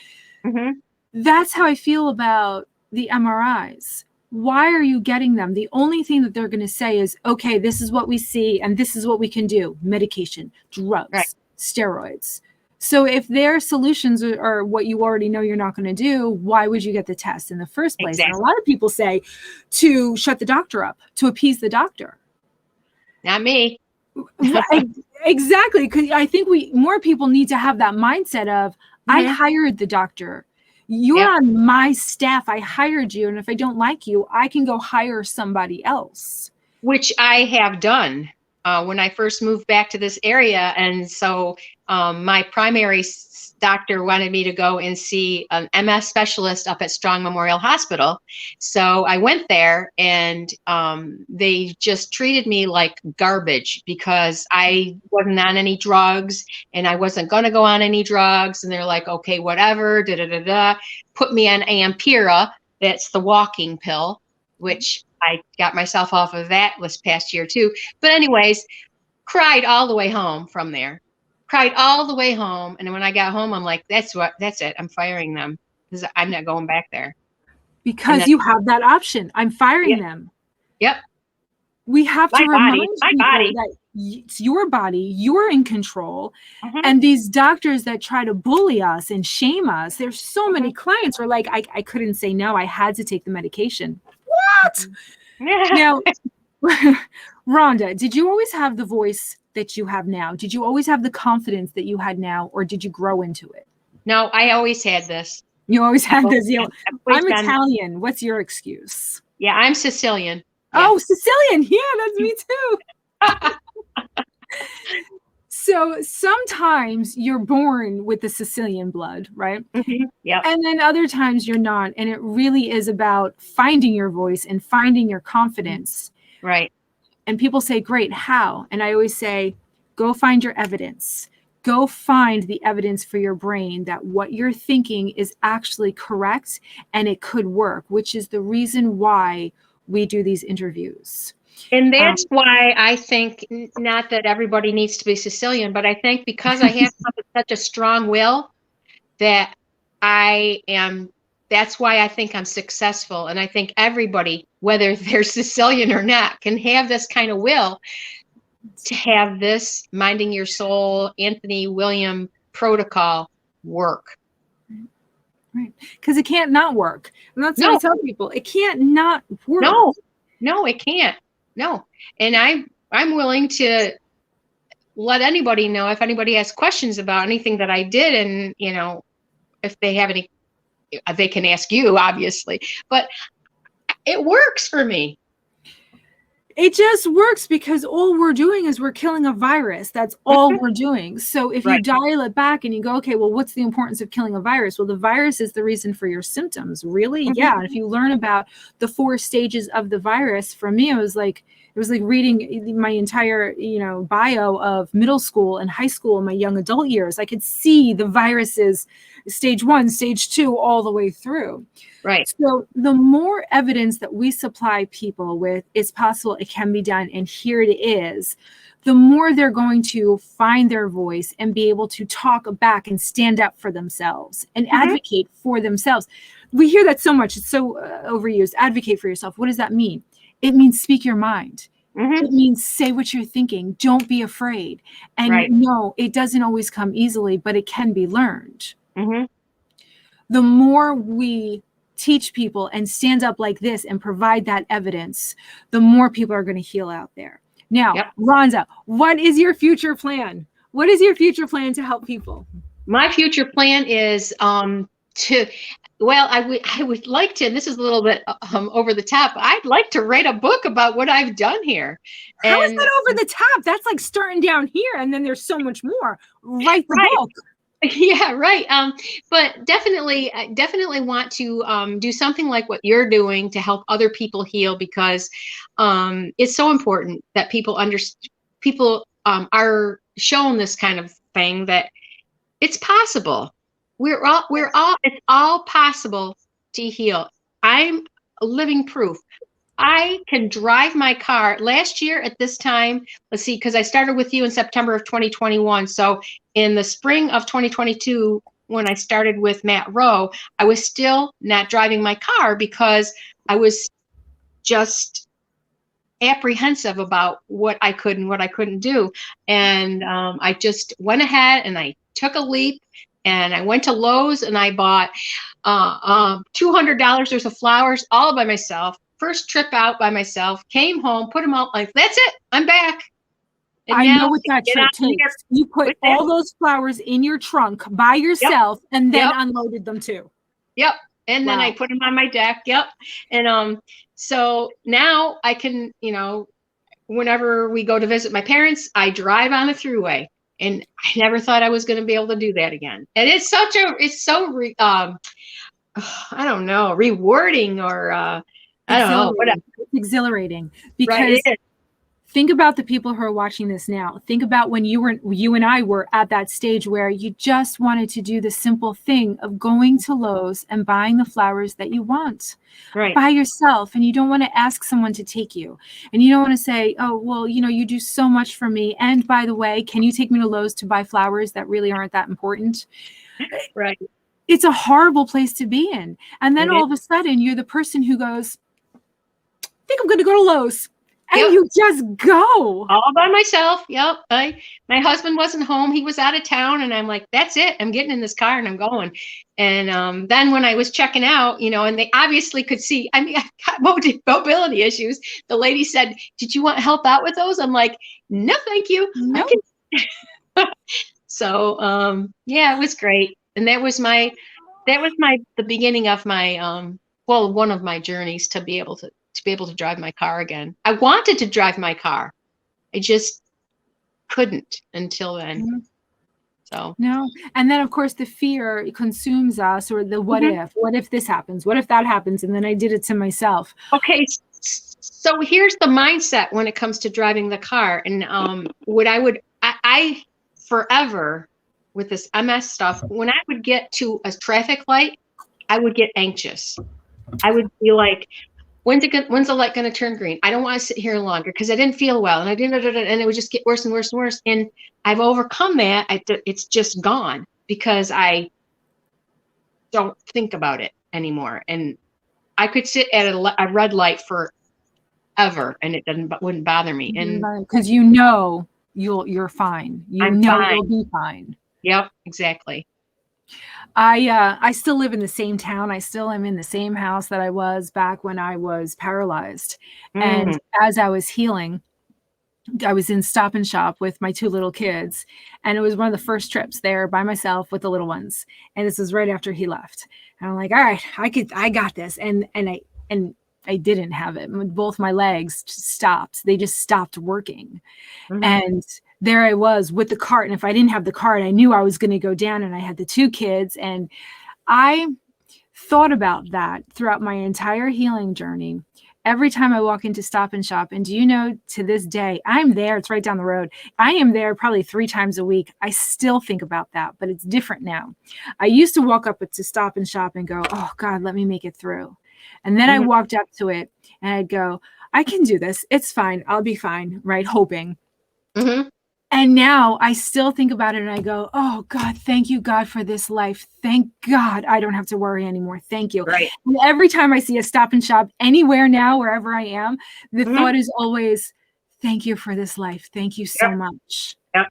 That's how I feel about the MRIs. Why are you getting them? The only thing that they're going to say is, okay, this is what we see and this is what we can do. Medication, drugs, steroids. So if their solutions are what you already know you're not going to do, why would you get the test in the first place? Exactly. And a lot of people say to shut the doctor up, to appease the doctor.
Not me.
Exactly. Because I think more people need to have that mindset of, I hired the doctor. You're on my staff. I hired you. And if I don't like you, I can go hire somebody else.
Which I have done when I first moved back to this area. And so my primary doctor wanted me to go and see an MS specialist up at Strong Memorial Hospital. So I went there and they just treated me like garbage because I wasn't on any drugs and I wasn't going to go on any drugs. And they're like, okay, whatever, put me on Ampera. That's the walking pill, which I got myself off of that this past year too. But anyways, cried all the way home from there. Cried all the way home. And when I got home, I'm like, that's it. I'm firing them because I'm not going back there.
Because you have that option. I'm firing them.
Yep.
We have to remind people
body.
that it's your body, you're in control.
Mm-hmm.
And these doctors that try to bully us and shame us, there's so many clients who are like, I couldn't say no, I had to take the medication. What? Now, Rhonda, did you always have the voice that you have now? Did you always have the confidence that you had now, or did you grow into it?
No, I always had this.
You always had this. I'm
been
Italian. What's your excuse?
Yeah, I'm Sicilian.
Yeah. Oh, Sicilian. Yeah, that's me too. So sometimes you're born with the Sicilian blood, right?
Mm-hmm. Yeah.
And then other times you're not. And it really is about finding your voice and finding your confidence.
Right.
And people say, great, how? And I always say, go find your evidence. Go find the evidence for your brain that what you're thinking is actually correct and it could work, which is the reason why we do these interviews.
And that's why I think, not that everybody needs to be Sicilian, but I think because I have such a strong will that that's why I think I'm successful. And I think everybody, whether they're Sicilian or not, can have this kind of will to have this Minding Your Soul, Anthony William protocol work.
Right. Because it can't not work. And that's what I tell people. It can't not work.
No, it can't. No. And I'm willing to let anybody know if anybody has questions about anything that I did. And, if they have any, they can ask you, obviously. But it works for me.
It just works because all we're doing is we're killing a virus. That's all we're doing. So if you dial it back and you go, okay, well, what's the importance of killing a virus? Well, the virus is the reason for your symptoms. Really? Yeah. And if you learn about the 4 stages of the virus, for me, it was like reading my entire, bio of middle school and high school and my young adult years. I could see the viruses, stage 1, stage 2, all the way through.
Right.
So the more evidence that we supply people with, it's possible, it can be done, and here it is, the more they're going to find their voice and be able to talk back and stand up for themselves and advocate for themselves. We hear that so much. It's so overused. Advocate for yourself. What does that mean? It means speak your mind. It means say what you're thinking. Don't be afraid. And no, it doesn't always come easily, but it can be learned. The more we teach people and stand up like this and provide that evidence, the more people are going to heal out there. Now, Rhonda, what is your future plan? What is your future plan to help people?
My future plan is I would like to, and this is a little bit over the top, I'd like to write a book about what I've done here.
How is that over the top? That's like starting down here, and then there's so much more. Write the book.
Yeah, right. But definitely want to do something like what you're doing to help other people heal, because it's so important that people are shown this kind of thing, that it's possible. It's all possible to heal. I'm a living proof. I can drive my car. Last year at this time, let's see, because I started with you in September of 2021. So in the spring of 2022, when I started with Matt Rowe, I was still not driving my car because I was just apprehensive about what I could and what I couldn't do. And I just went ahead and I took a leap, and I went to Lowe's and I bought $200 worth of flowers all by myself. First trip out by myself, came home, put them out, like, that's it, I'm back. And
I know what that trip takes. You put all those flowers in your trunk by yourself and then unloaded them too.
Yep. And then I put them on my deck. Yep. And so now I can, whenever we go to visit my parents, I drive on the thruway. And I never thought I was going to be able to do that again. And it's I don't know, rewarding, or I don't know.
It's exhilarating, because think about the people who are watching this now. Think about when you and I were at that stage where you just wanted to do the simple thing of going to Lowe's and buying the flowers that you want by yourself. And you don't want to ask someone to take you. And you don't want to say, oh, well, you do so much for me. And by the way, can you take me to Lowe's to buy flowers that really aren't that important?
Right.
It's a horrible place to be in. And then all of a sudden you're the person who goes, I think I'm going to go to Lowe's. And
Yep.
you just go.
All by myself. Yep. My husband wasn't home. He was out of town. And I'm like, that's it. I'm getting in this car and I'm going. And then when I was checking out, and they obviously could see, I mean, I got mobility issues. The lady said, did you want help out with those? I'm like, no, thank you.
No.
So, yeah, it was great. And that was the beginning of my, one of my journeys to be able to drive my car again. I wanted to drive my car. I just couldn't until then. So
no. And then of course the fear consumes us, or the what if this happens? What if that happens? And then I did it to myself.
Okay. So here's the mindset when it comes to driving the car. And I forever with this MS stuff, when I would get to a traffic light, I would get anxious. I would be like, when's the light going to turn green? I don't want to sit here longer because I didn't feel well. And and it would just get worse and worse and worse. And I've overcome that. It's just gone because I don't think about it anymore. And I could sit at a red light forever and it wouldn't bother me. And
because you're fine.
I'm fine.
You'll be fine.
Yep, exactly.
I still live in the same town. I still am in the same house that I was back when I was paralyzed. And as I was healing, I was in Stop and Shop with my 2 little kids. And it was one of the first trips there by myself with the little ones. And this was right after he left. And I'm like, all right, I got this. And I didn't have it. Both my legs stopped. They just stopped working. And there I was with the cart. And if I didn't have the cart, I knew I was going to go down, and I had the 2 kids. And I thought about that throughout my entire healing journey. Every time I walk into Stop and Shop, and do you know, to this day, I'm there. It's right down the road. I am there probably 3 times a week. I still think about that, but it's different now. I used to walk up to Stop and Shop and go, oh God, let me make it through. And then I walked up to it and I'd go, I can do this. It's fine. I'll be fine. Right. Hoping. And now I still think about it and I go, oh God, thank you, God, for this life. Thank God I don't have to worry anymore. Thank you.
Right.
And every time I see a Stop and Shop anywhere now, wherever I am, the thought is always, thank you for this life. Thank you so much.
Yep.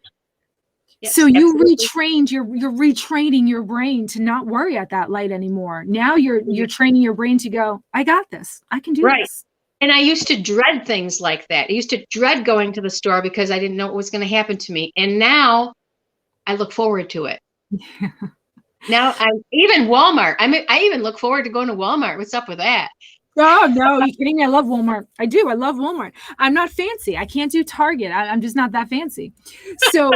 Yes,
so you
absolutely.
you're retraining your brain to not worry at that light anymore. Now you're training your brain to go, I got this. I can do this.
And I used to dread things like that. I used to dread going to the store because I didn't know what was going to happen to me. And now I look forward to it. Now even Walmart. I even look forward to going to Walmart. What's up with that?
Oh, no, you're kidding me. I love Walmart. I do. I love Walmart. I'm not fancy. I can't do Target. I'm just not that fancy. So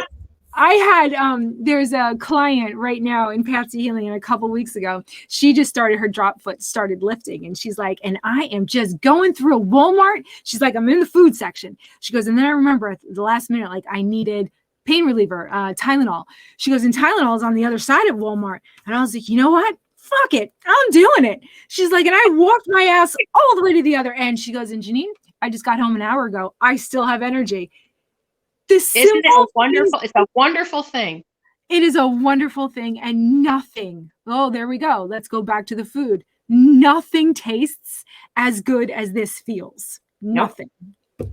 I had, there's a client right now in Patsy Healing, and a couple weeks ago, she just started, her drop foot started lifting. And she's like, and I am just going through a Walmart. She's like, I'm in the food section. She goes, and then I remember at the last minute, like I needed pain reliever, Tylenol. She goes, and Tylenol is on the other side of Walmart. And I was like, you know what? Fuck it. I'm doing it. She's like, and I walked my ass all the way to the other end. She goes, and Janine, I just got home an hour ago. I still have energy.
Isn't it wonderful? It's a wonderful thing.
It is a wonderful thing. And nothing. Oh, there we go. Let's go back to the food. Nothing tastes as good as this feels. Nothing.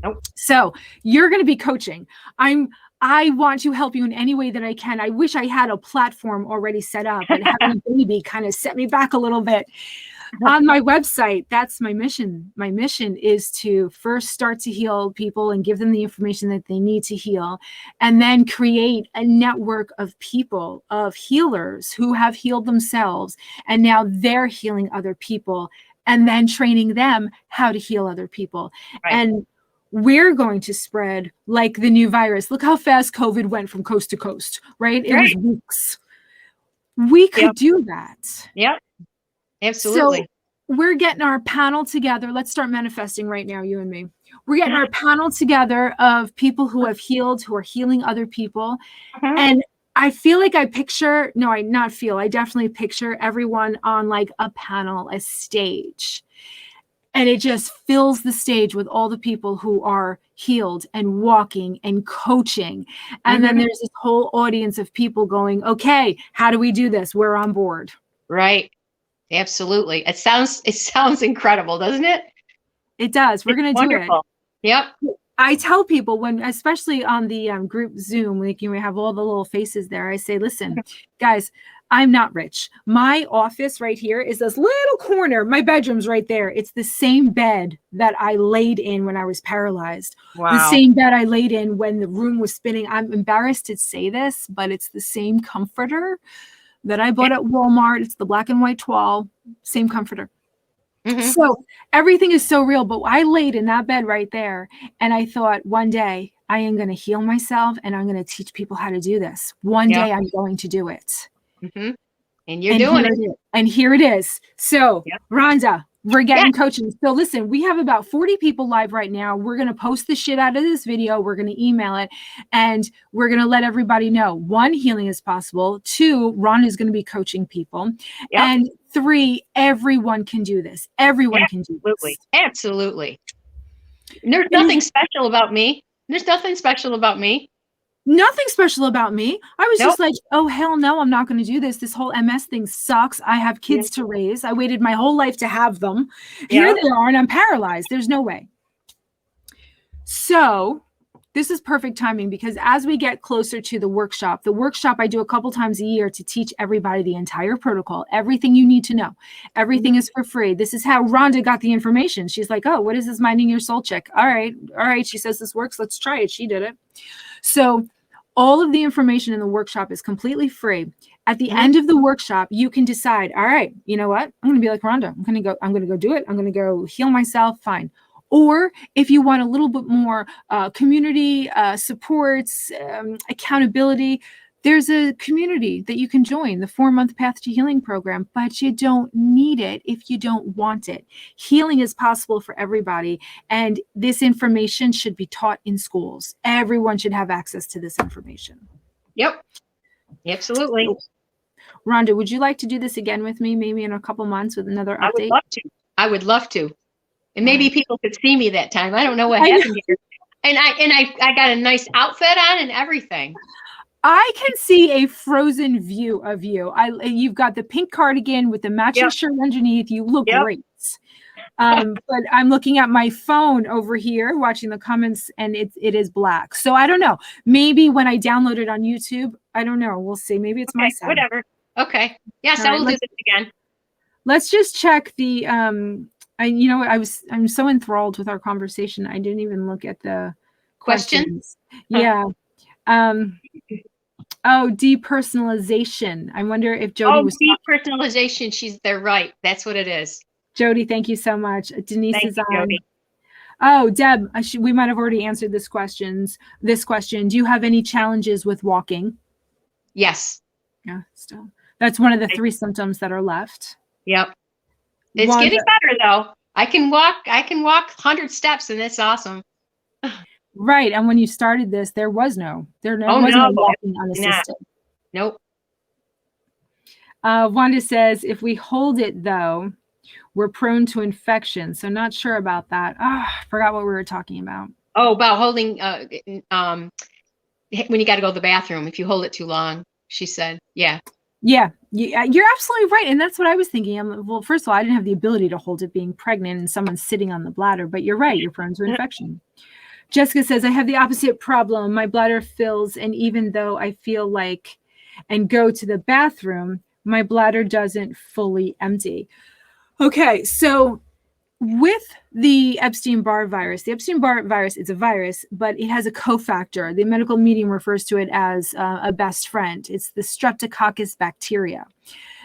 Nope.
So you're going to be coaching. I want to help you in any way that I can. I wish I had a platform already set up, but having a baby kind of set me back a little bit. On my website, that's my mission. My mission is to first start to heal people and give them the information that they need to heal, and then create a network of people, of healers who have healed themselves, and now they're healing other people, and then training them how to heal other people. Right. And we're going to spread like the new virus. Look how fast COVID went from coast to coast, right? It was weeks. We could do that.
Yep. Absolutely.
So we're getting our panel together. Let's start manifesting right now, you and me. We're getting our panel together of people who have healed, who are healing other people. And I feel like I definitely picture everyone on like a panel, a stage. And it just fills the stage with all the people who are healed and walking and coaching. And then there's this whole audience of people going, okay, how do we do this? We're on board.
Right. Absolutely. It sounds incredible, doesn't it?
It does. We're going to do it.
Yep.
I tell people when, especially on the group Zoom, like you have all the little faces there, I say, listen, guys, I'm not rich. My office right here is this little corner. My bedroom's right there. It's the same bed that I laid in when I was paralyzed.
Wow.
The same bed I laid in when the room was spinning. I'm embarrassed to say this, but it's the same comforter that I bought at Walmart. It's the black and white toile, same comforter. So everything is so real, but I laid in that bed right there and I thought one day I am going to heal myself and I'm going to teach people how to do this. One day I'm going to do it.
And you're doing it.
And here it is. So Rhonda, we're getting coaching. So listen, we have about 40 people live right now. We're going to post the shit out of this video. We're going to email it and we're going to let everybody know. 1, healing is possible. 2, Rhonda is going to be coaching people. And 3, everyone can do this. Everyone can do this.
Absolutely. There's nothing special about me. There's nothing special about me.
Nothing special about me. I was just like, oh, hell no, I'm not going to do this. This whole MS thing sucks. I have kids to raise. I waited my whole life to have them. Here they are, and I'm paralyzed. There's no way. So this is perfect timing because as we get closer to the workshop I do a couple times a year to teach everybody the entire protocol, everything you need to know. Everything is for free. This is how Rhonda got the information. She's like, oh, what is this minding your soul check? All right. She says this works. Let's try it. She did it. So all of the information in the workshop is completely free. At the end of the workshop, you can decide, all right, you know what? I'm going to be like Rhonda. I'm going to go do it. I'm going to go heal myself. Fine. Or if you want a little bit more community supports, accountability, there's a community that you can join, the 4-month Path to Healing program, but you don't need it if you don't want it. Healing is possible for everybody, and this information should be taught in schools. Everyone should have access to this information.
Yep, absolutely.
Rhonda, would you like to do this again with me, maybe in a couple months with another update?
I would love to. I would love to. And maybe people could see me that time. I don't know what happened here. And I got a nice outfit on and everything.
I can see a frozen view of you. You've got the pink cardigan with the matching shirt underneath. You look great. But I'm looking at my phone over here, watching the comments, and it is black. So I don't know. Maybe when I download it on YouTube, I don't know. We'll see. Maybe it's my side.
Whatever. Okay. Yes, I will do this again.
Let's just check the. You know, I'm so enthralled with our conversation. I didn't even look at the questions. Yeah. Oh, depersonalization. I wonder if Jody was
depersonalization. They're right. That's what it is.
Jody, thank you so much. Denise is on. Jody. Oh, Deb, we might have already answered this question. Do you have any challenges with walking?
Yes.
Yeah, still. That's one of the 3 symptoms that are left.
Yep. It's getting better though. I can walk 100 steps and it's awesome.
Right. And when you started this, there was no walking unassisted.
Nope.
Wanda says, if we hold it though, we're prone to infection. So not sure about that. I forgot what we were talking about.
Oh, about holding, when you got to go to the bathroom, if you hold it too long, she said. Yeah.
Yeah, you're absolutely right. And that's what I was thinking. Well, first of all, I didn't have the ability to hold it being pregnant and someone sitting on the bladder, but you're right. You're prone to infection. Jessica says, I have the opposite problem. My bladder fills, and even though I feel like and go to the bathroom, my bladder doesn't fully empty. Okay, so with the Epstein-Barr virus, it's a virus, but it has a cofactor. The medical medium refers to it as a best friend. It's the Streptococcus bacteria.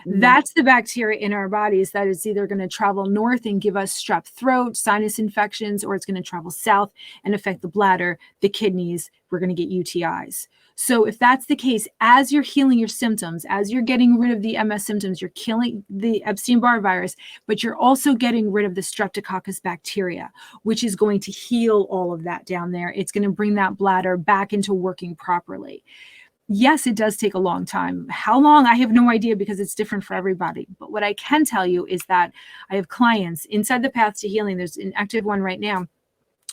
That's the bacteria in our bodies that is either going to travel north and give us strep throat, sinus infections, or it's going to travel south and affect the bladder, the kidneys. We're going to get UTIs. So if that's the case, as you're healing your symptoms, as you're getting rid of the MS symptoms, you're killing the Epstein-Barr virus, but you're also getting rid of the Streptococcus bacteria, which is going to heal all of that down there. It's going to bring that bladder back into working properly. Yes, it does take a long time. How long? I have no idea because it's different for everybody. But what I can tell you is that I have clients inside the Path to Healing. There's an active one right now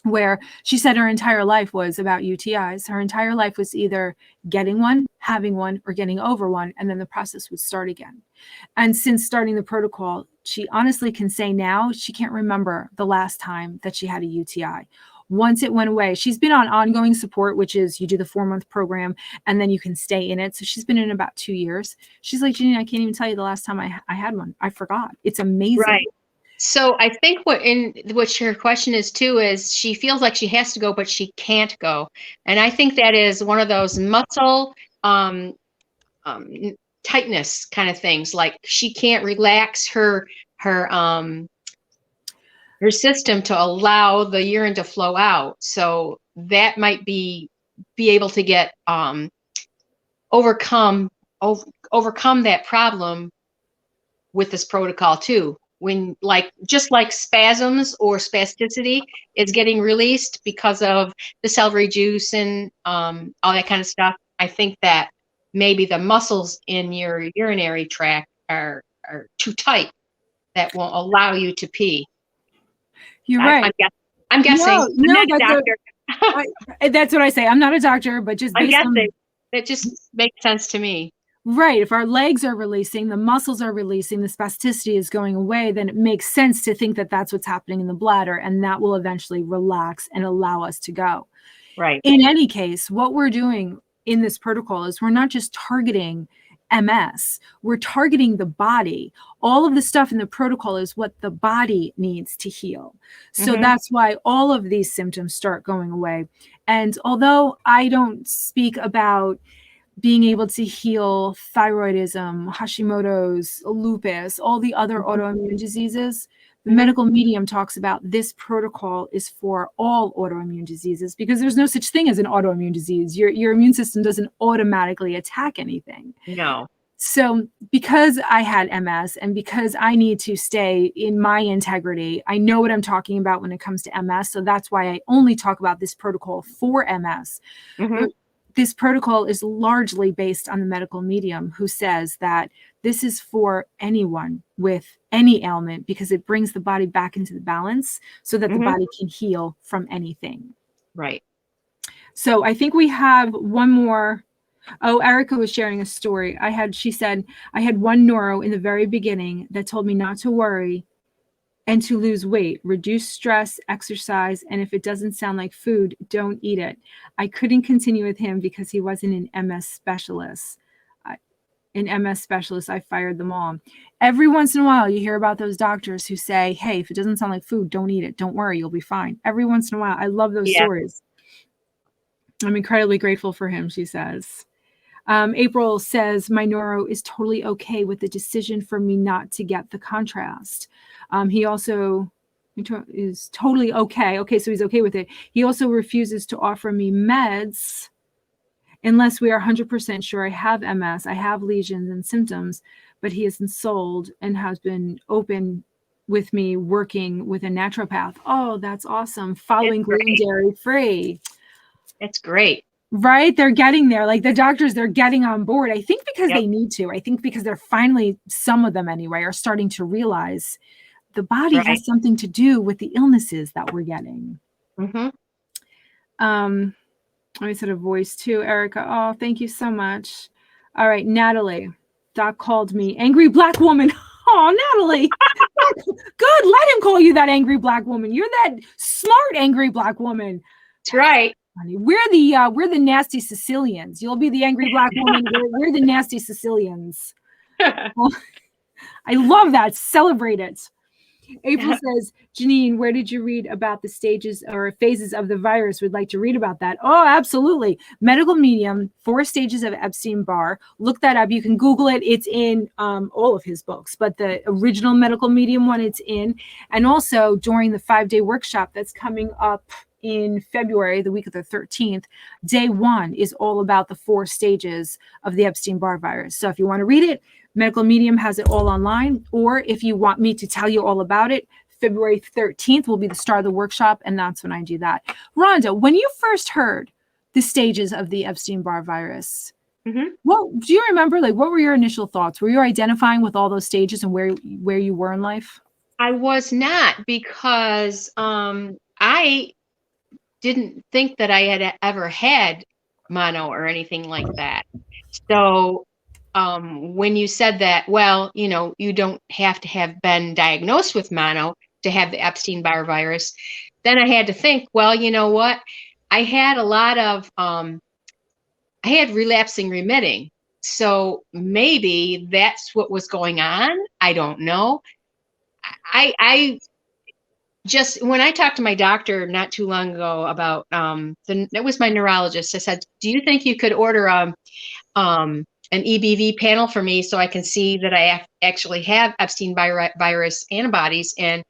where she said her entire life was about UTIs. Her entire life was either getting one, having one, or getting over one, and then the process would start again. And since starting the protocol, she honestly can say now she can't remember the last time that she had a UTI. Once it went away, she's been on ongoing support, which is you do the 4-month program and then you can stay in it. So she's been in about 2 years. She's like, Janine, I can't even tell you the last time I had one. I forgot. It's amazing.
Right. So I think what your question is too is she feels like she has to go, but she can't go. And I think that is one of those muscle tightness kind of things. Like she can't relax her system to allow the urine to flow out. So that might be able to get overcome that problem with this protocol too. When just like spasms or spasticity is getting released because of the celery juice and all that kind of stuff, I think that maybe the muscles in your urinary tract are too tight that won't allow you to pee.
You're right.
I'm guessing.
No,
I'm not a doctor.
That's what I say. I'm not a doctor, but just
I'm guessing. It just makes sense to me.
Right. If our legs are releasing, the muscles are releasing, the spasticity is going away, then it makes sense to think that that's what's happening in the bladder, and that will eventually relax and allow us to go.
Right.
In any case, what we're doing in this protocol is we're not just targeting MS, we're targeting the body. All of the stuff in the protocol is what the body needs to heal. So that's why all of these symptoms start going away. And although I don't speak about being able to heal thyroidism, Hashimoto's, lupus, all the other autoimmune diseases, the medical medium talks about this protocol is for all autoimmune diseases because there's no such thing as an autoimmune disease. Your immune system doesn't automatically attack anything.
No.
So because I had MS and because I need to stay in my integrity, I know what I'm talking about when it comes to MS. So that's why I only talk about this protocol for MS. But this protocol is largely based on the medical medium who says that this is for anyone with any ailment because it brings the body back into the balance so that the body can heal from anything.
Right.
So I think we have one more. Oh, Erica was sharing a story. She said, I had one neuro in the very beginning that told me not to worry and to lose weight, reduce stress, exercise, and if it doesn't sound like food, don't eat it. I couldn't continue with him because he wasn't an MS specialist. I fired them all. Every once in a while, you hear about those doctors who say, hey, if it doesn't sound like food, don't eat it. Don't worry, you'll be fine. Every once in a while. I love those stories. I'm incredibly grateful for him, she says. April says, my neuro is totally okay with the decision for me not to get the contrast. He also is totally okay. Okay, so he's okay with it. He also refuses to offer me meds unless we are 100% sure I have MS, I have lesions and symptoms, but he isn't sold and has been open with me working with a naturopath. Oh, that's awesome. Following gluten, dairy free.
It's great.
Right? They're getting there. Like the doctors, they're getting on board. I think because they need to. I think because they're finally, some of them anyway, are starting to realize the body has something to do with the illnesses that we're getting. I said a voice too, Erica. Oh, thank you so much. All right, Natalie. Doc called me angry black woman. Oh, Natalie. Good. Let him call you that angry black woman. You're that smart angry black woman.
That's right.
We're the nasty Sicilians. You'll be the angry black woman. We're the nasty Sicilians. Well, I love that. Celebrate it. April says, Janine, where did you read about the stages or phases of the virus? Would like to read about that. Oh, absolutely. Medical Medium, 4 stages of Epstein-Barr. Look that up. You can Google it. It's in all of his books, but the original Medical Medium one, it's in. And also during the 5-day workshop that's coming up in February, the week of the 13th, day 1 is all about the 4 stages of the Epstein-Barr virus. So if you want to read it, Medical Medium has it all online, or if you want me to tell you all about it, February 13th will be the start of the workshop, and that's when I do that. Rhonda, when you first heard the stages of the Epstein-Barr virus, well, do you remember, like, what were your initial thoughts? Were you identifying with all those stages and where you were in life?
I was not, because I didn't think that I had ever had mono or anything like that. So when you said that, well, you don't have to have been diagnosed with mono to have the Epstein-Barr virus, then I had to think, well, you know what? I had a lot of, I had relapsing remitting. So maybe that's what was going on. I don't know. I just, when I talked to my doctor not too long ago about, that was my neurologist. I said, do you think you could order, an EBV panel for me so I can see that I actually have Epstein virus antibodies? And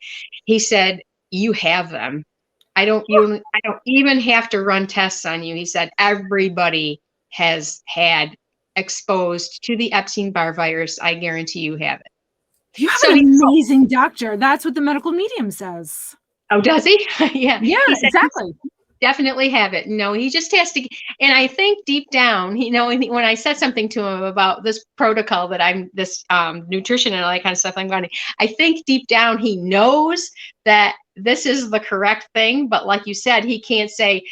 he said, you have them. I don't even have to run tests on you. He said, everybody has had exposed to the Epstein-Barr virus. I guarantee you have it.
You have an amazing doctor. That's what the medical medium says.
Oh, does he? Yeah.
Yeah,
He said,
exactly.
definitely have it. No, he just has to. And I think deep down, you know, when I said something to him about this protocol that I'm this nutrition and all that kind of stuff I'm going to, I think deep down he knows that this is the correct thing. But like you said, he can't say,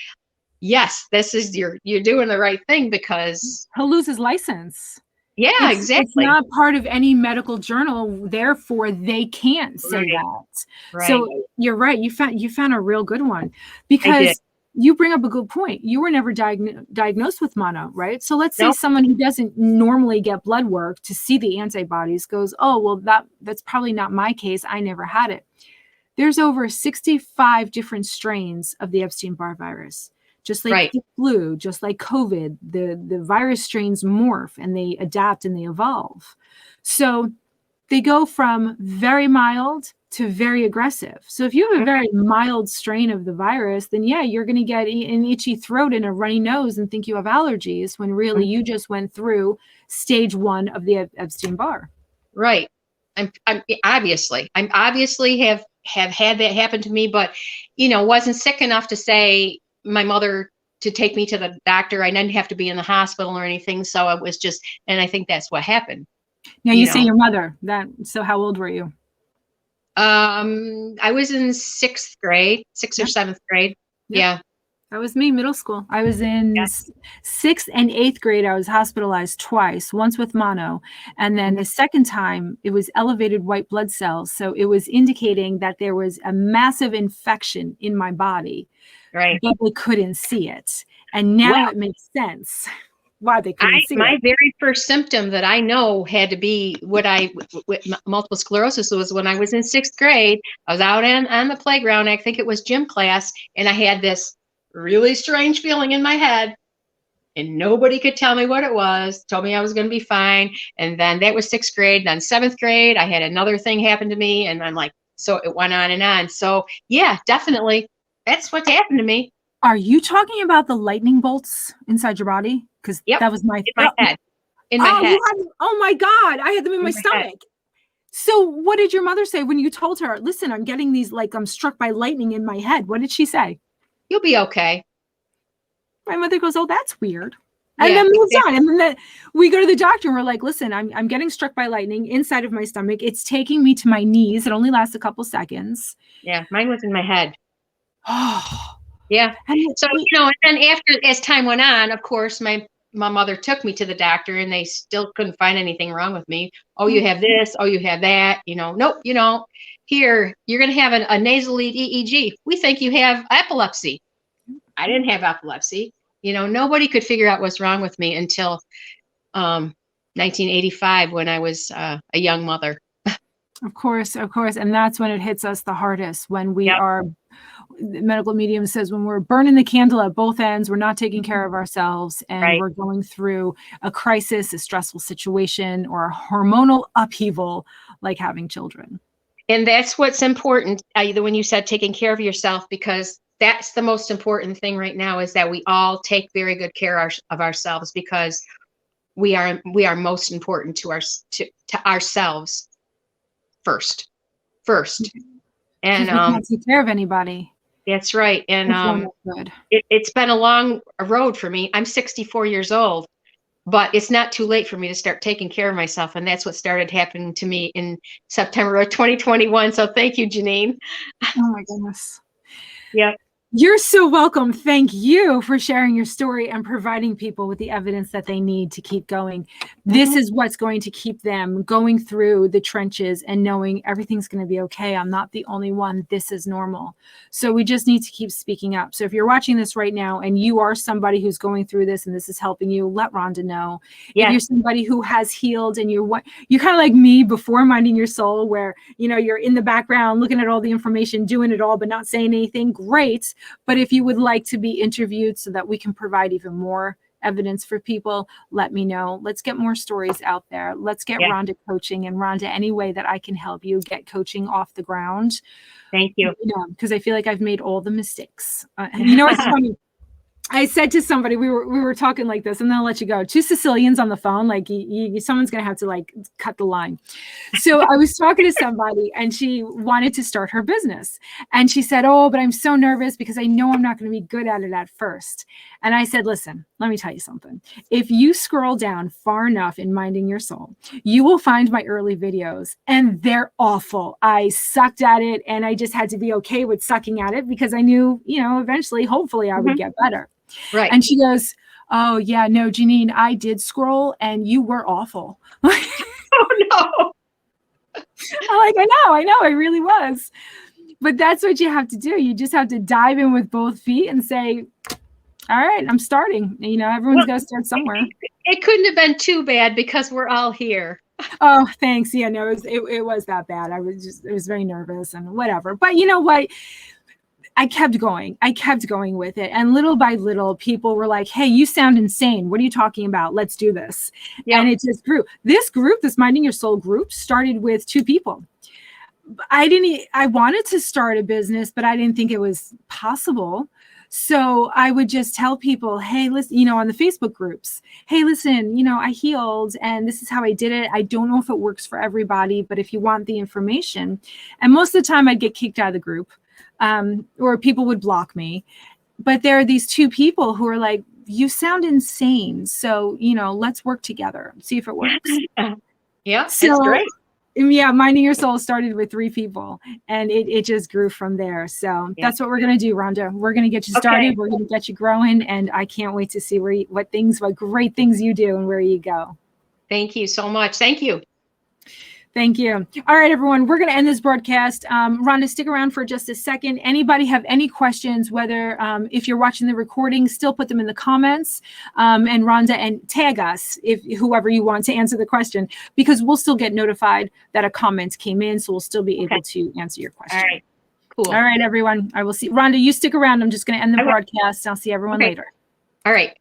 yes, this is you're doing the right thing, because
he'll lose his license.
Yeah, exactly.
It's not part of any medical journal, therefore they can't say that.
Right.
So you're right. You found a real good one, because you bring up a good point. You were never diagnosed with mono, right? So let's say someone who doesn't normally get blood work to see the antibodies goes, oh, well, that's probably not my case. I never had it. There's over 65 different strains of the Epstein-Barr virus. Just like the flu, just like COVID, the virus strains morph and they adapt and they evolve. So they go from very mild to very aggressive. So if you have a very mild strain of the virus, then yeah, you're going to get an itchy throat and a runny nose and think you have allergies, when really you just went through stage 1 of the Epstein-Barr.
Right. I'm obviously have had that happen to me, but you know, wasn't sick enough to say my mother to take me to the doctor. I didn't have to be in the hospital or anything. So it was just, and I think that's what happened.
Now you say your mother. So how old were you?
I was in 6th grade, 6th or 7th grade. Yeah.
That was me, middle school. I was in 6th and 8th grade. I was hospitalized twice, once with mono. And then the second time it was elevated white blood cells. So it was indicating that there was a massive infection in my body. Right. But they couldn't see it. And now it makes sense why they couldn't see it.
My very first symptom that I know had to be with multiple sclerosis was when I was in 6th grade. I was out on the playground. I think it was gym class. And I had this really strange feeling in my head. And nobody could tell me what it was. Told me I was going to be fine. And then that was 6th grade. Then 7th grade, I had another thing happen to me. And I'm like, so it went on and on. So yeah, definitely. That's what happened to me.
Are you talking about the lightning bolts inside your body? Because that was my
head. In my head.
Oh my God. I had them in my stomach. Head. So what did your mother say when you told her, listen, I'm getting these, like I'm struck by lightning in my head? What did she say?
You'll be okay.
My mother goes, oh, that's weird. And then moves on. And then we go to the doctor and we're like, listen, I'm getting struck by lightning inside of my stomach. It's taking me to my knees. It only lasts a couple seconds.
Yeah. Mine was in my head. Oh, yeah. So, you know, and then as time went on, of course, my mother took me to the doctor and they still couldn't find anything wrong with me. Oh, you have this. Oh, you have that. You know, nope, you know, here, you're going to have a nasal lead EEG. We think you have epilepsy. I didn't have epilepsy. You know, nobody could figure out what's wrong with me until 1985 when I was a young mother.
Of course. And that's when it hits us the hardest, when we are, the medical medium says, when we're burning the candle at both ends, we're not taking care of ourselves, and we're going through a crisis, a stressful situation, or a hormonal upheaval like having children.
And that's what's important, when you said taking care of yourself, because that's the most important thing right now, is that we all take very good care of ourselves, because we are most important to ourselves first. And
we can't take care of anybody.
That's right. And it's been a long road for me. I'm 64 years old, but it's not too late for me to start taking care of myself. And that's what started happening to me in September of 2021. So thank you, Janine.
Oh my goodness.
Yeah.
You're so welcome. Thank you for sharing your story and providing people with the evidence that they need to keep going. This is what's going to keep them going through the trenches and knowing everything's going to be okay. I'm not the only one. This is normal. So we just need to keep speaking up. So if you're watching this right now and you are somebody who's going through this and this is helping you, let Rhonda know. If you're somebody who has healed and you're kind of like me before Minding Your Soul, where, you know, you're in the background looking at all the information, doing it all, but not saying anything, great. But if you would like to be interviewed so that we can provide even more evidence for people, let me know. Let's get more stories out there. Let's get Rhonda coaching. And Rhonda, any way that I can help you get coaching off the ground.
Thank you.
Because I feel like I've made all the mistakes. And you know what's funny? I said to somebody, we were talking like this, and then I'll let you go. 2 Sicilians on the phone, like someone's going to have to like cut the line. So I was talking to somebody and she wanted to start her business. And she said, oh, but I'm so nervous because I know I'm not going to be good at it at first. And I said, listen, let me tell you something. If you scroll down far enough in Minding Your Soul, you will find my early videos and they're awful. I sucked at it and I just had to be okay with sucking at it because I knew, you know, eventually, hopefully I would get better.
Right.
And she goes, oh yeah, no, Janine, I did scroll and you were awful.
Oh no.
I'm like, I know, I really was. But that's what you have to do. You just have to dive in with both feet and say, all right, I'm starting. You know, everyone's got to start somewhere.
It couldn't have been too bad because we're all here.
Oh, thanks. Yeah, no, it was that bad. I was very nervous and whatever. But you know what? I kept going with it. And little by little, people were like, hey, you sound insane. What are you talking about? Let's do this. Yep. And it just grew. This Minding Your Soul group started with 2 people. I wanted to start a business, but I didn't think it was possible. So I would just tell people, hey, listen, you know, on the Facebook groups, hey, listen, you know, I healed and this is how I did it. I don't know if it works for everybody, but if you want the information. And most of the time I'd get kicked out of the group. Or people would block me. But there are these 2 people who are like, you sound insane. So, you know, let's work together, see if it works.
Yeah, so, that's great.
Yeah, Minding Your Soul started with 3 people and it just grew from there. So that's what we're going to do, Rhonda. We're going to get you started. Okay. We're going to get you growing. And I can't wait to see what great things you do and where you go.
Thank you so much. Thank you.
Thank you. All right, everyone, we're going to end this broadcast. Rhonda, stick around for just a second. Anybody have any questions, whether if you're watching the recording, still put them in the comments. And Rhonda, and tag us, if whoever you want to answer the question, because we'll still get notified that a comment came in. So we'll still be able to answer your question.
All right. Cool.
All right, everyone. I will see. Rhonda, you stick around. I'm just going to end the broadcast. I'll see everyone later.
All right.